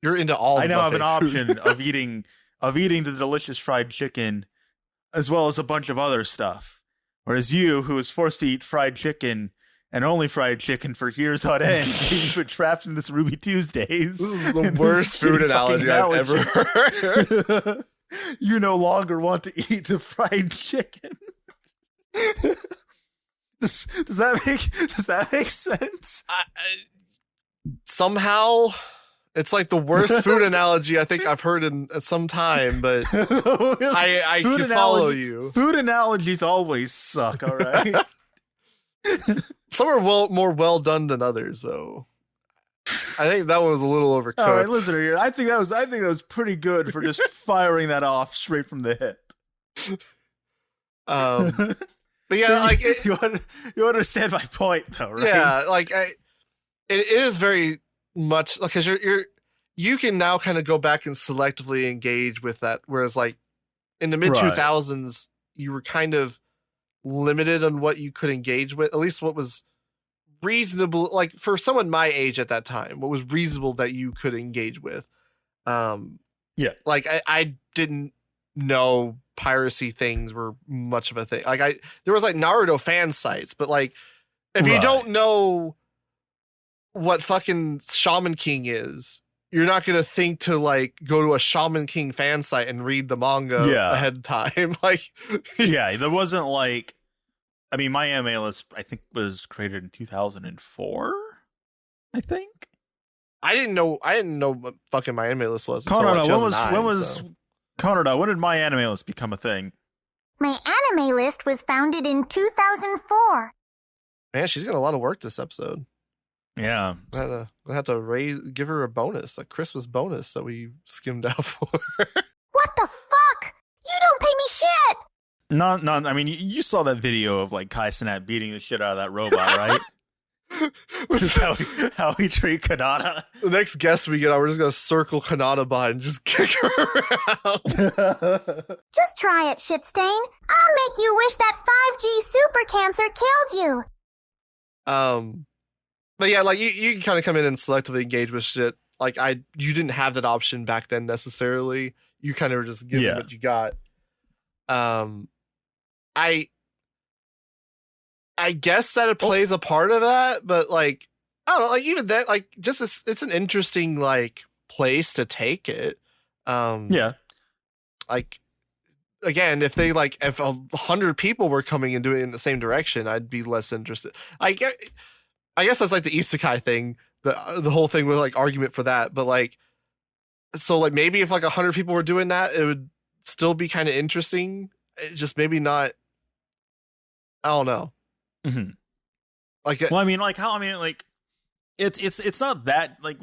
you're into all. I now have an option of eating the delicious fried chicken as well as a bunch of other stuff. Whereas you, who was forced to eat fried chicken and only fried chicken for years on end, you've been trapped in this Ruby Tuesdays. This is the worst food analogy I've ever heard. You no longer want to eat the fried chicken. Does that make sense? Somehow, it's like the worst food analogy I think I've heard in some time, but I can follow you. Food analogies always suck, all right? Some are more well done than others, though. I think that one was a little overcooked. All right, listen here. I think that was pretty good for just firing that off straight from the hip. But yeah, like you understand my point, though, right? Yeah, like it is very much because you can now kind of go back and selectively engage with that, whereas like in the mid 2000s you were kind of limited on what you could engage with, at least what was reasonable, like for someone my age at that time, what was reasonable that you could engage with. Like I didn't know piracy things were much of a thing. Like there was like Naruto fan sites, but like if you don't know what fucking Shaman King is, you're not gonna think to like go to a Shaman King fan site and read the manga ahead of time. Like there wasn't like, I mean, my anime list I think was created in 2004. I think I didn't know what fucking my anime list was. Conrad, when did my anime list become a thing? My anime list was founded in 2004. Man, she's got a lot of work this episode. Yeah, I had to give her a bonus, a Christmas bonus that we skimmed out for. What the fuck? You don't pay me shit. I mean, you saw that video of like Kai Cenat beating the shit out of that robot, right? This is how we treat Kanata. The next guest we get on, we're just gonna circle Kanata by and just kick her around. Just try it, Shitstain. I'll make you wish that 5G super cancer killed you. But yeah, like you can kind of come in and selectively engage with shit. Like you didn't have that option back then necessarily. You kind of were just given what you got. I guess that it plays a part of that, but like I don't know, like even that, like just it's an interesting like place to take it. Like again, if 100 people were coming and doing it in the same direction, I'd be less interested. I guess that's like the isekai thing, the whole thing with like argument for that. But like, so like maybe if like 100 people were doing that, it would still be kind of interesting. It just maybe not. I don't know. Mm-hmm. Like, well, I mean, it's not that like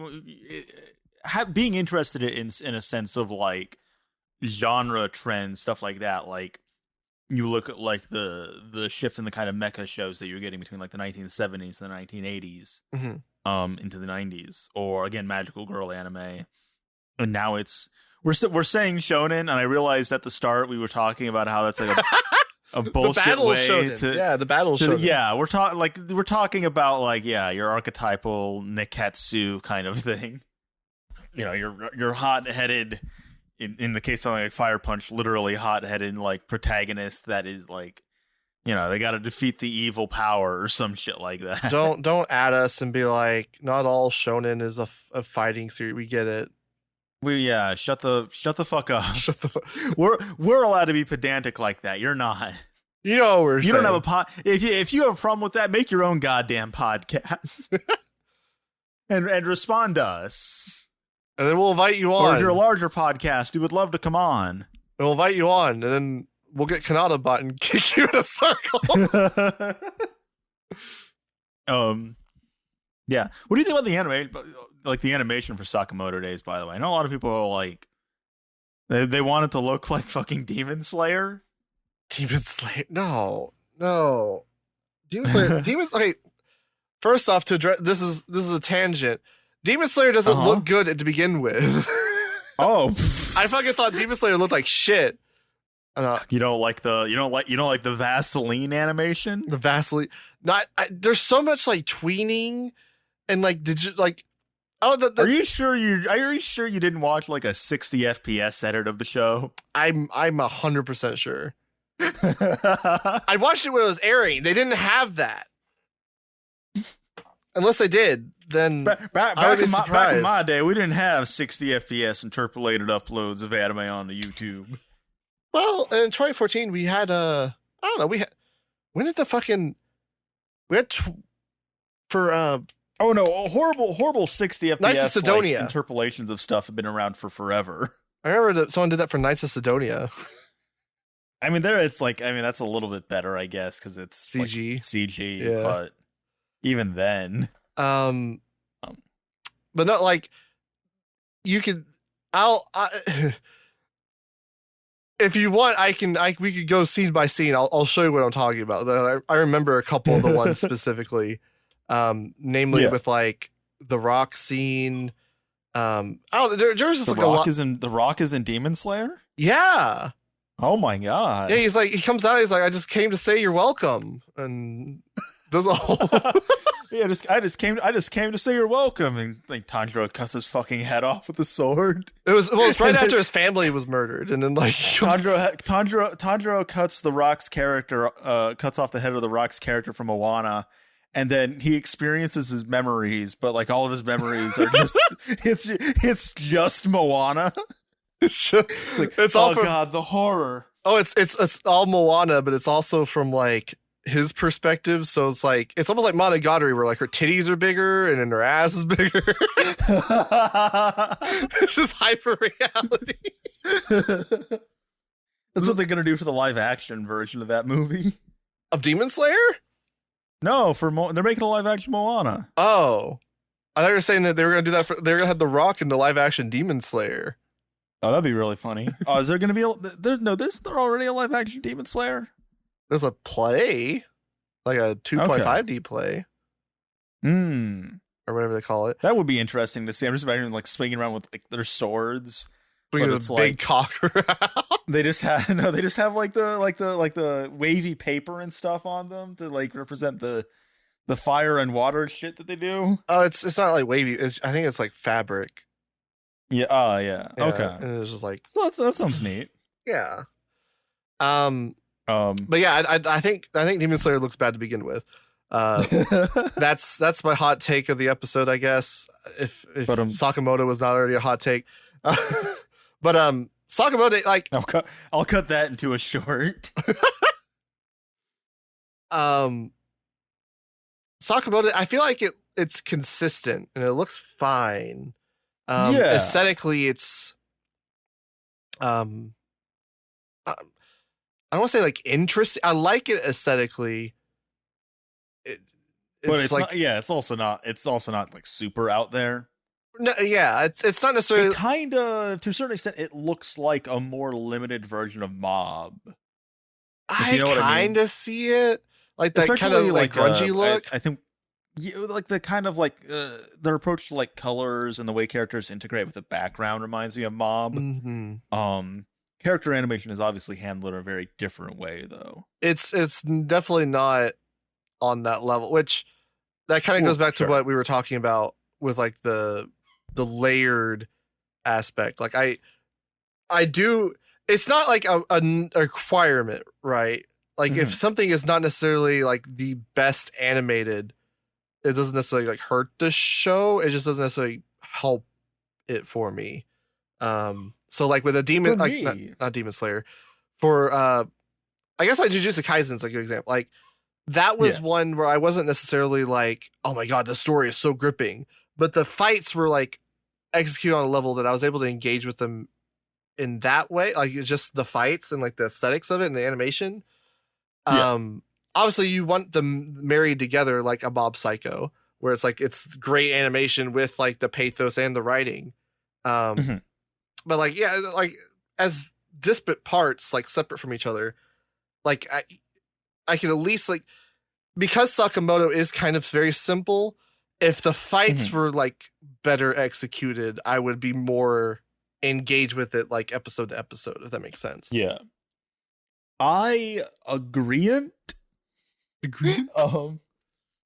being interested in a sense of like genre trends, stuff like that. Like you look at like the shift in the kind of mecha shows that you're getting between like the 1970s and the 1980s, into the 90s, or again magical girl anime, and now we're saying shonen, and I realized at the start we were talking about how that's like a bullshit way to the battle shonen. Yeah, we're talking about like your archetypal Neketsu kind of thing. You know, you're hot-headed. In the case of like Fire Punch, literally hot-headed like protagonist that is like, you know, they got to defeat the evil power or some shit like that. Don't add us and be like, not all shonen is a fighting series. We get it. Shut the fuck up. We're allowed to be pedantic like that. You're not. You know what we're saying. You don't have if you have a problem with that, make your own goddamn podcast and respond to us. And then we'll invite you on. Or if you're a larger podcast, we would love to come on. And we'll invite you on, and then we'll get Kanata bot and kick you in a circle. Yeah. What do you think about the anime? Like the animation for Sakamoto Days, by the way. I know a lot of people are like, they want it to look like fucking Demon Slayer. Demon Slayer? No. Demon Slayer. Okay. First off, to address this is a tangent. Demon Slayer doesn't look good to begin with. Oh, I fucking thought Demon Slayer looked like shit. You don't like the Vaseline animation? The Vaseline. There's so much like tweening and like are you sure you didn't watch like a 60 FPS edit of the show? I'm 100% sure. I watched it when it was airing. They didn't have that. Unless they did, then back in my day, we didn't have 60 FPS interpolated uploads of anime on the YouTube. Well, in 2014, we had I don't know, oh no, horrible 60 FPS Knights of Sidonia. Like, interpolations of stuff have been around for forever. I remember that someone did that for Knights of Sidonia. I mean, that's a little bit better, I guess, because it's CG, like CG, but even then, but not like you could. If you want, we could go scene by scene. I'll show you what I'm talking about. I remember a couple of the ones specifically, namely with like the rock scene. There's just like a lot. The Rock is in Demon Slayer. Yeah. Oh my god. Yeah, he comes out. He's like, I just came to say you're welcome, and does a whole. Yeah, I just came to say you're welcome, and like Tanjiro cuts his fucking head off with a sword. It's right after his family was murdered, and then like Tanjiro cuts the Rock's character, cuts off the head of the Rock's character from Moana, and then he experiences his memories, but like all of his memories are just it's just Moana. It's all God, the horror. Oh, it's all Moana, but it's also from like his perspective. So it's almost like Monogatari, where like her titties are bigger and then her ass is bigger. It's just hyper reality. That's what they're gonna do for the live action version of that movie of Demon Slayer. No, they're making a live action Moana. Oh, I thought you were saying that they were gonna do that. They're gonna have The Rock in the live action Demon Slayer. Oh, that'd be really funny. Oh, is there going to be there's already a live action Demon Slayer? There's a play, like a 2.5D play. or whatever they call it. That would be interesting to see. I'm just imagining like swinging around with like their swords. But it's like big cock around. They just have like the wavy paper and stuff on them to like represent the fire and water shit that they do. Oh, it's not like wavy. I think it's like fabric. Yeah. Oh, yeah. Okay. And it's just like that sounds neat. Yeah. But yeah, I think Demon Slayer looks bad to begin with. That's my hot take of the episode, I guess. If Sakamoto was not already a hot take. But Sakamoto, like, I'll cut that into a short. Sakamoto, I feel like it's consistent and it looks fine. Aesthetically, it's I don't want to say like interesting. I like it aesthetically. But it's like, not, it's also not like super out there. No, yeah, it's not necessarily. It kind of, to a certain extent, it looks like a more limited version of Mob. I kind of see it, like that kind of like grungy look. I think, like the kind of like their approach to like colors and the way characters integrate with the background reminds me of Mob. Mm-hmm. Character animation is obviously handled in a very different way, though. It's definitely not on that level, which that kind of goes back to what we were talking about with like the layered aspect. Like I do, it's not like a requirement, right? Like if something is not necessarily like the best animated, it doesn't necessarily like hurt the show. It just doesn't necessarily help it for me. So like with a demon, like not Demon Slayer, for I guess like Jujutsu Kaisen is like a good example. Like that was one where I wasn't necessarily like, oh my god, the story is so gripping, but the fights were like executed on a level that I was able to engage with them in that way. Like it's just the fights and like the aesthetics of it and the animation. Obviously you want them married together like a Mob Psycho, where it's like it's great animation with like the pathos and the writing. But like like as disparate parts, like separate from each other, like I could at least like, because Sakamoto is kind of very simple, if the fights were like better executed, I would be more engaged with it like episode to episode, if that makes sense. Yeah. I agree.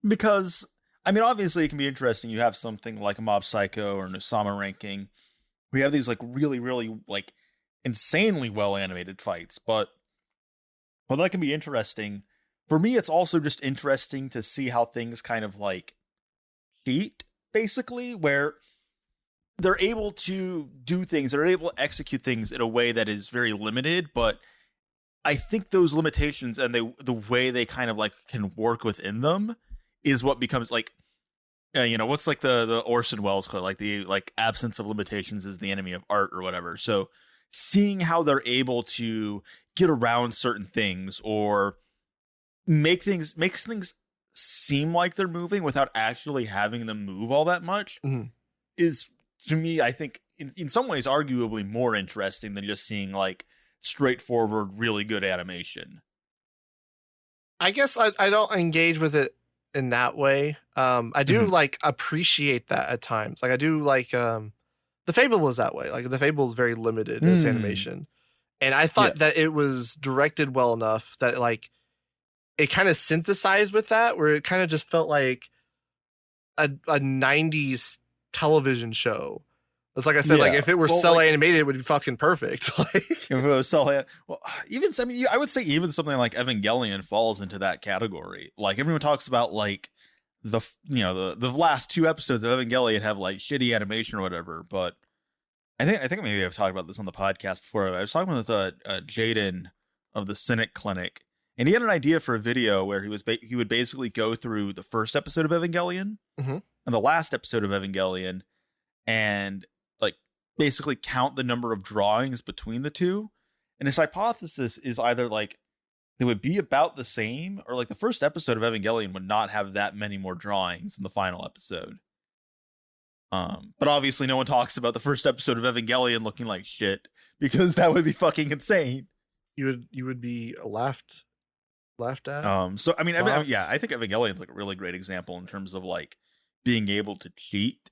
Because I mean, obviously it can be interesting. You have something like a Mob Psycho or an Osama ranking. We have these like really, really like insanely well animated fights, but that can be interesting. For me, it's also just interesting to see how things kind of like cheat, basically, where they're able to do things, they're able to execute things in a way that is very limited, but I think those limitations and the way they kind of like can work within them is what becomes like, what's like the Orson Welles quote, like the like absence of limitations is the enemy of art or whatever. So seeing how they're able to get around certain things or makes things seem like they're moving without actually having them move all that much is, to me, I think in some ways arguably more interesting than just seeing like straightforward, really good animation. I guess I don't engage with it in that way. I do like appreciate that at times. Like I do like the Fable was that way. Like the Fable is very limited in its animation. And I thought that it was directed well enough that like it kind of synthesized with that, where it kind of just felt like a 90s television show. It's like I said, like if it were cell animated, it would be fucking perfect. Like if it was cell, I would say even something like Evangelion falls into that category. Like everyone talks about like the last 2 episodes of Evangelion have like shitty animation or whatever, but I think maybe I've talked about this on the podcast before. I was talking with Jaden of the Cynic Clinic, and he had an idea for a video where he would basically go through the first episode of Evangelion and the last episode of Evangelion, and like basically count the number of drawings between the two. And his hypothesis is either like they would be about the same, or like the first episode of Evangelion would not have that many more drawings than the final episode. But obviously no one talks about the first episode of Evangelion looking like shit, because that would be fucking insane. You would be laughed at. So I mean, I think Evangelion's like a really great example in terms of like being able to cheat.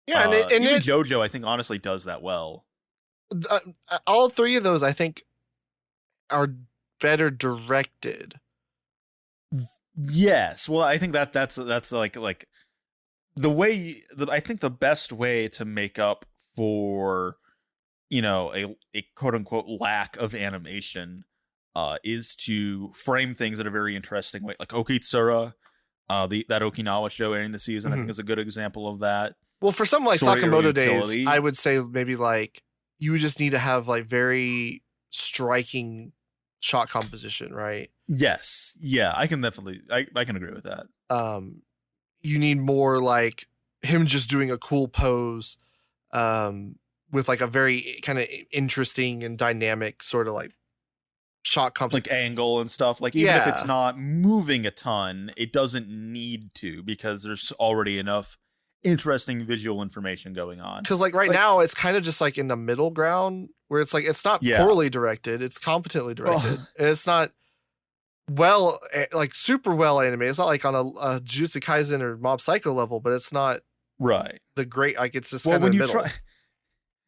Yeah, and even JoJo, I think, honestly does that well. All three of those, I think, are better directed. Yes, well, I think that's like the way that I think the best way to make up for, you know, a quote unquote lack of animation is to frame things in a very interesting way, like Okitsura, that Okinawa show ending the season. I think is a good example of that. Well, for something like Sakamoto Days, I would say maybe like you would just need to have like very striking shot composition, right? Yes. Yeah, I can definitely I can agree with that. You need more like him just doing a cool pose with like a very kind of interesting and dynamic sort of like shot composition. Like angle and stuff. Like even if it's not moving a ton, it doesn't need to, because there's already enough interesting visual information going on. Because like now it's kind of just like in the middle ground where it's like it's not poorly directed, it's competently directed, and it's not super well animated. It's not like on a Jujutsu Kaisen or Mob Psycho level, but it's not the great, like it's just kind of in the middle.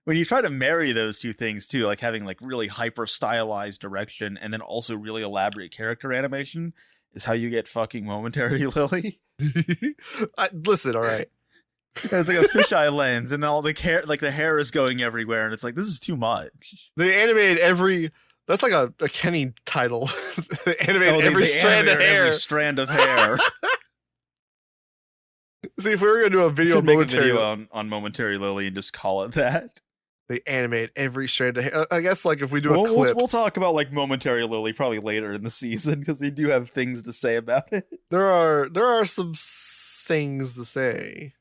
When you try to marry those two things too, like having like really hyper stylized direction and then also really elaborate character animation, is how you get fucking Momentary Lily. Listen, all right. It's like a fisheye lens, and all the hair is going everywhere, and it's like, this is too much. They animated that's like a Kenny title. They animated every strand of hair. Every strand of hair. See, if we were gonna do a video on Momentary, on Momentary Lily and just call it that. They animate every strand of hair. I guess like if we do a clip, we'll talk about like Momentary Lily probably later in the season, because we do have things to say about it. There are some things to say.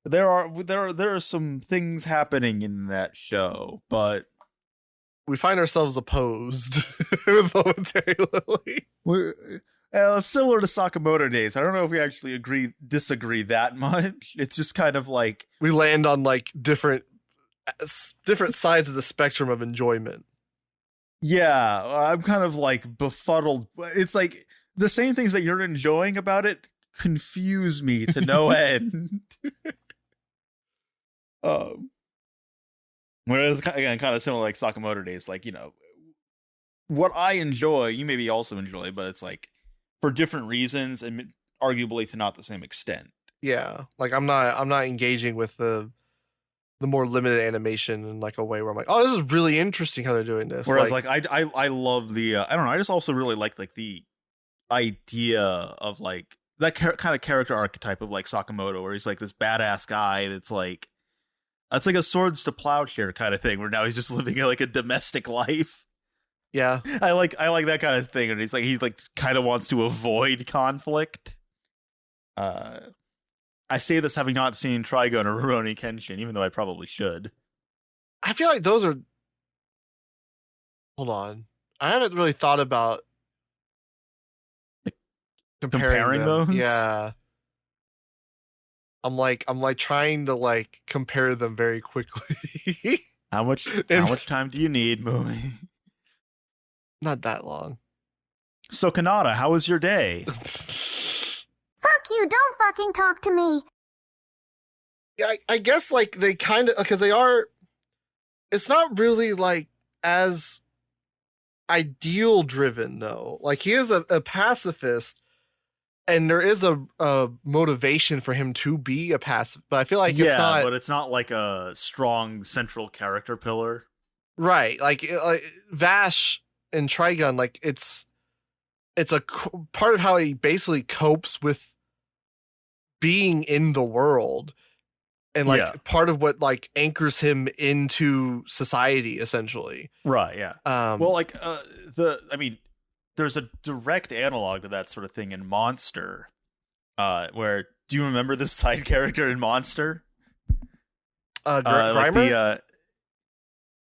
There are some things happening in that show, but we find ourselves opposed with Momentary Lily. It's similar to Sakamoto Days. I don't know if we actually disagree that much. It's just kind of like we land on like different sides of the spectrum of enjoyment. Yeah, I'm kind of like befuddled. It's like the same things that you're enjoying about it confuse me to no end. Whereas, again, kind of similar like Sakamoto Days, like, you know, what I enjoy, you maybe also enjoy, but it's like for different reasons and arguably to not the same extent. Yeah, like I'm not engaging with the more limited animation in like a way where I'm like, oh, this is really interesting how they're doing this. Whereas like I love the I don't know, I just also really like the idea of like that kind of character archetype of like Sakamoto, where he's like this badass guy that's like a swords to plowshare kind of thing, where now he's just living like a domestic life. Yeah, I like that kind of thing, and he's like kind of wants to avoid conflict. I say this having not seen Trigun or Rurouni Kenshin, even though I probably should. I feel like those are. Hold on, I haven't really thought about comparing those. Yeah, I'm like trying to like compare them very quickly. How much time do you need, movie? Not that long. So Kanata, how was your day? Fuck you, don't fucking talk to me. Yeah, I guess like they kind of, because they are, it's not really like as ideal driven though. Like he is a pacifist, and there is a motivation for him to be a pacifist, but I feel like it's not. But it's not like a strong central character pillar. Right. Like Vash and Trigun, like it's a part of how he basically copes with being in the world, and like part of what like anchors him into society essentially. Right. Yeah. Well, like there's a direct analog to that sort of thing in Monster, where, do you remember this side character in Monster? Grimer?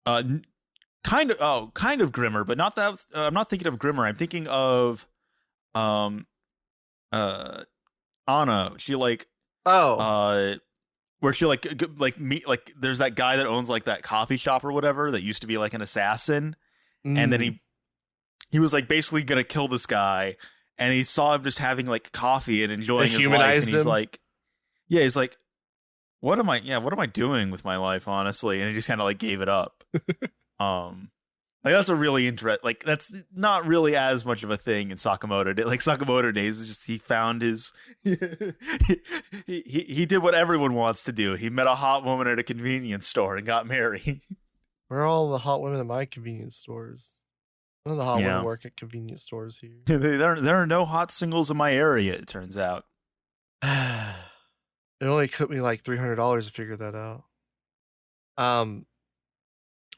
Like kind of Grimmer, but not that. I'm not thinking of Grimmer. I'm thinking of Anna. She like where she like meet, like there's that guy that owns like that coffee shop or whatever that used to be like an assassin, and then he was like basically gonna kill this guy, and he saw him just having like coffee and enjoying his life, and he's like, Yeah, he's like, what am I doing with my life, honestly? And he just kind of like gave it up. Like that's a really interesting, like that's not really as much of a thing in Sakamoto. Like Sakamoto Days is just, he found his, he did what everyone wants to do. He met a hot woman at a convenience store and got married. Where are all the hot women at my convenience stores? None of the hot women work at convenience stores here. There are no hot singles in my area, it turns out. It only took me like $300 to figure that out.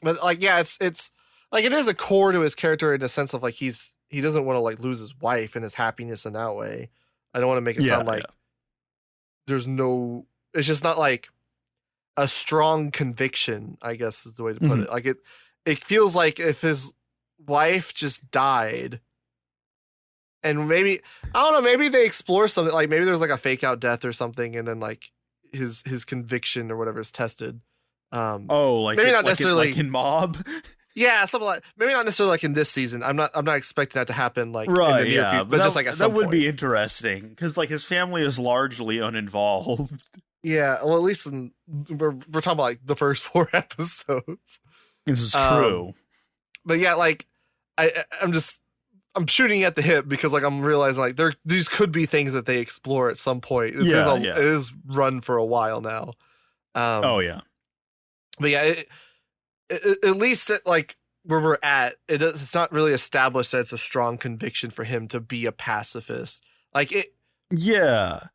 But like, yeah, it's like, it is a core to his character in the sense of like, he doesn't want to like lose his wife and his happiness in that way. I don't want to make it sound like there's no, it's just not like a strong conviction, I guess is the way to put it. Like it feels like if his wife just died, and maybe, I don't know, maybe they explore something, like maybe there's like a fake out death or something, and then like his conviction or whatever is tested. Like maybe not necessarily like in Mob. Yeah, something like, maybe not necessarily like in this season. I'm not expecting that to happen like right, in the near future, but that, just like at some that would point. be interesting because like his family is largely uninvolved. Yeah, well, at least we're talking about like the first 4 episodes. This is true. But yeah, like I'm shooting at the hip because like I'm realizing like these could be things that they explore at some point. It is run for a while now. But yeah, at least like where we're at, it's not really established that it's a strong conviction for him to be a pacifist. Like it. That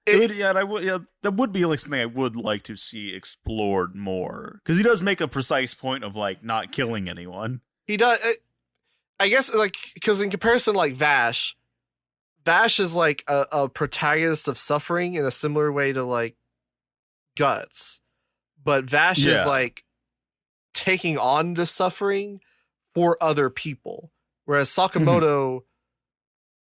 would be like something I would like to see explored more, because he does make a precise point of like not killing anyone. He does. I guess like because in comparison, like Vash is like a protagonist of suffering in a similar way to like Guts, but Vash is like taking on the suffering for other people, whereas Sakamoto.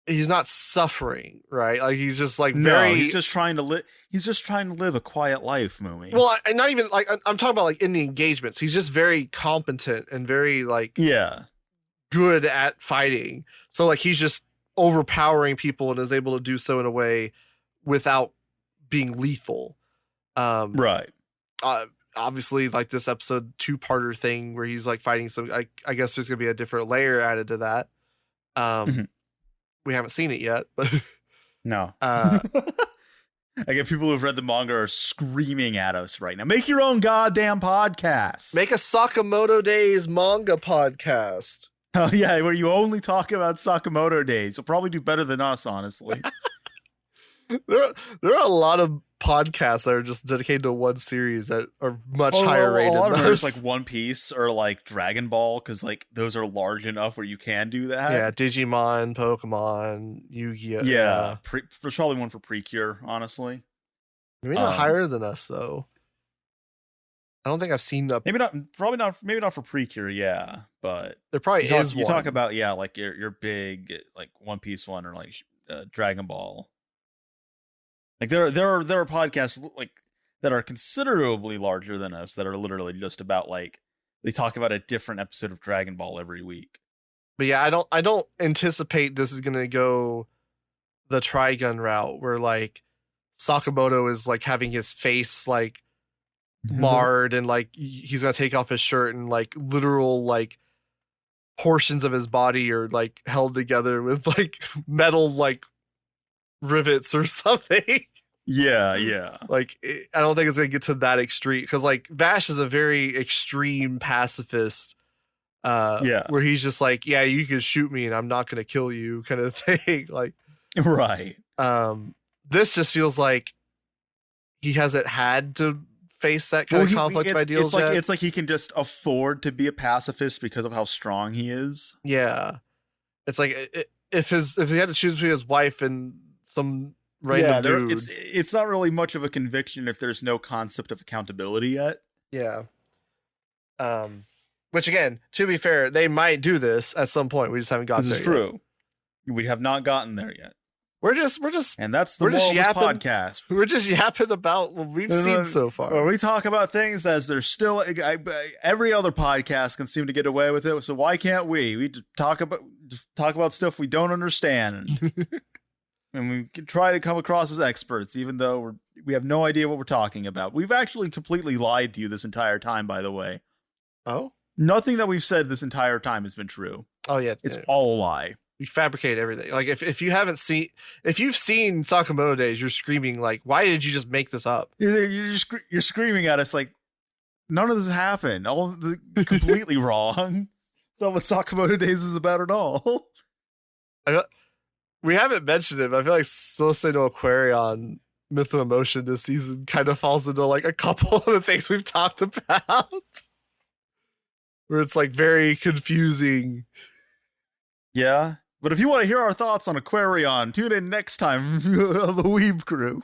He's not suffering, right? Like he's just like he's just trying to live. He's just trying to live a quiet life, Moomy. Well, not even like I'm talking about like in the engagements. He's just very competent and very like good at fighting. So like he's just overpowering people and is able to do so in a way without being lethal. Right. Obviously, like this episode 2-parter thing where he's like fighting some. I guess there's gonna be a different layer added to that. We haven't seen it yet, but no. I get people who've read the manga are screaming at us right now. Make your own goddamn podcast. Make a Sakamoto Days manga podcast. Oh yeah, where you only talk about Sakamoto Days. You'll probably do better than us, honestly. There are a lot of podcasts that are just dedicated to one series that are much higher rated. A lot of them are just like One Piece or like Dragon Ball, because like those are large enough where you can do that. Yeah, Digimon, Pokemon, Yu-Gi-Oh. Yeah, there's probably one for Precure, honestly. Maybe not higher than us though. I don't think I've seen the. Maybe not for Precure. Yeah, but there probably is. You talk about like your big like One Piece one or like Dragon Ball. Like there are podcasts like that are considerably larger than us that are literally just about like they talk about a different episode of Dragon Ball every week. But yeah, I don't anticipate this is gonna go the Trigun route where like Sakamoto is like having his face like marred and like he's gonna take off his shirt and like literal like portions of his body are like held together with like metal like rivets or something. Yeah. Like I don't think it's gonna get to that extreme because like Vash is a very extreme pacifist. Where he's just like, yeah, you can shoot me and I'm not gonna kill you, kind of thing. Like, right. This just feels like he hasn't had to face that kind of conflict by deals. It's like he can just afford to be a pacifist because of how strong he is. Yeah, it's like if he had to choose between his wife and some random dude, it's not really much of a conviction if there's no concept of accountability yet. Yeah. Which again, to be fair, they might do this at some point. We just haven't gotten there. This is true. We have not gotten there yet. We're just, and that's the moral of this podcast. We're just yapping about what we've seen so far. Well, we talk about things as they're still. Every other podcast can seem to get away with it. So why can't we? We just talk about stuff we don't understand, and we can try to come across as experts, even though We have no idea what we're talking about. We've actually completely lied to you this entire time, by the way. Oh? Nothing that we've said this entire time has been true. Oh, yeah. It's all a lie. We fabricate everything. Like, if you haven't seen... If you've seen Sakamoto Days, you're screaming, like, why did you just make this up? You're screaming at us like, none of this happened. All of the completely wrong. That's not what Sakamoto Days is about at all. We haven't mentioned it, but I feel like Sosei no Aquarion Myth of Emotion this season kind of falls into like a couple of the things we've talked about. Where it's like very confusing. Yeah. But if you want to hear our thoughts on Aquarion, tune in next time on the Weeb Crew.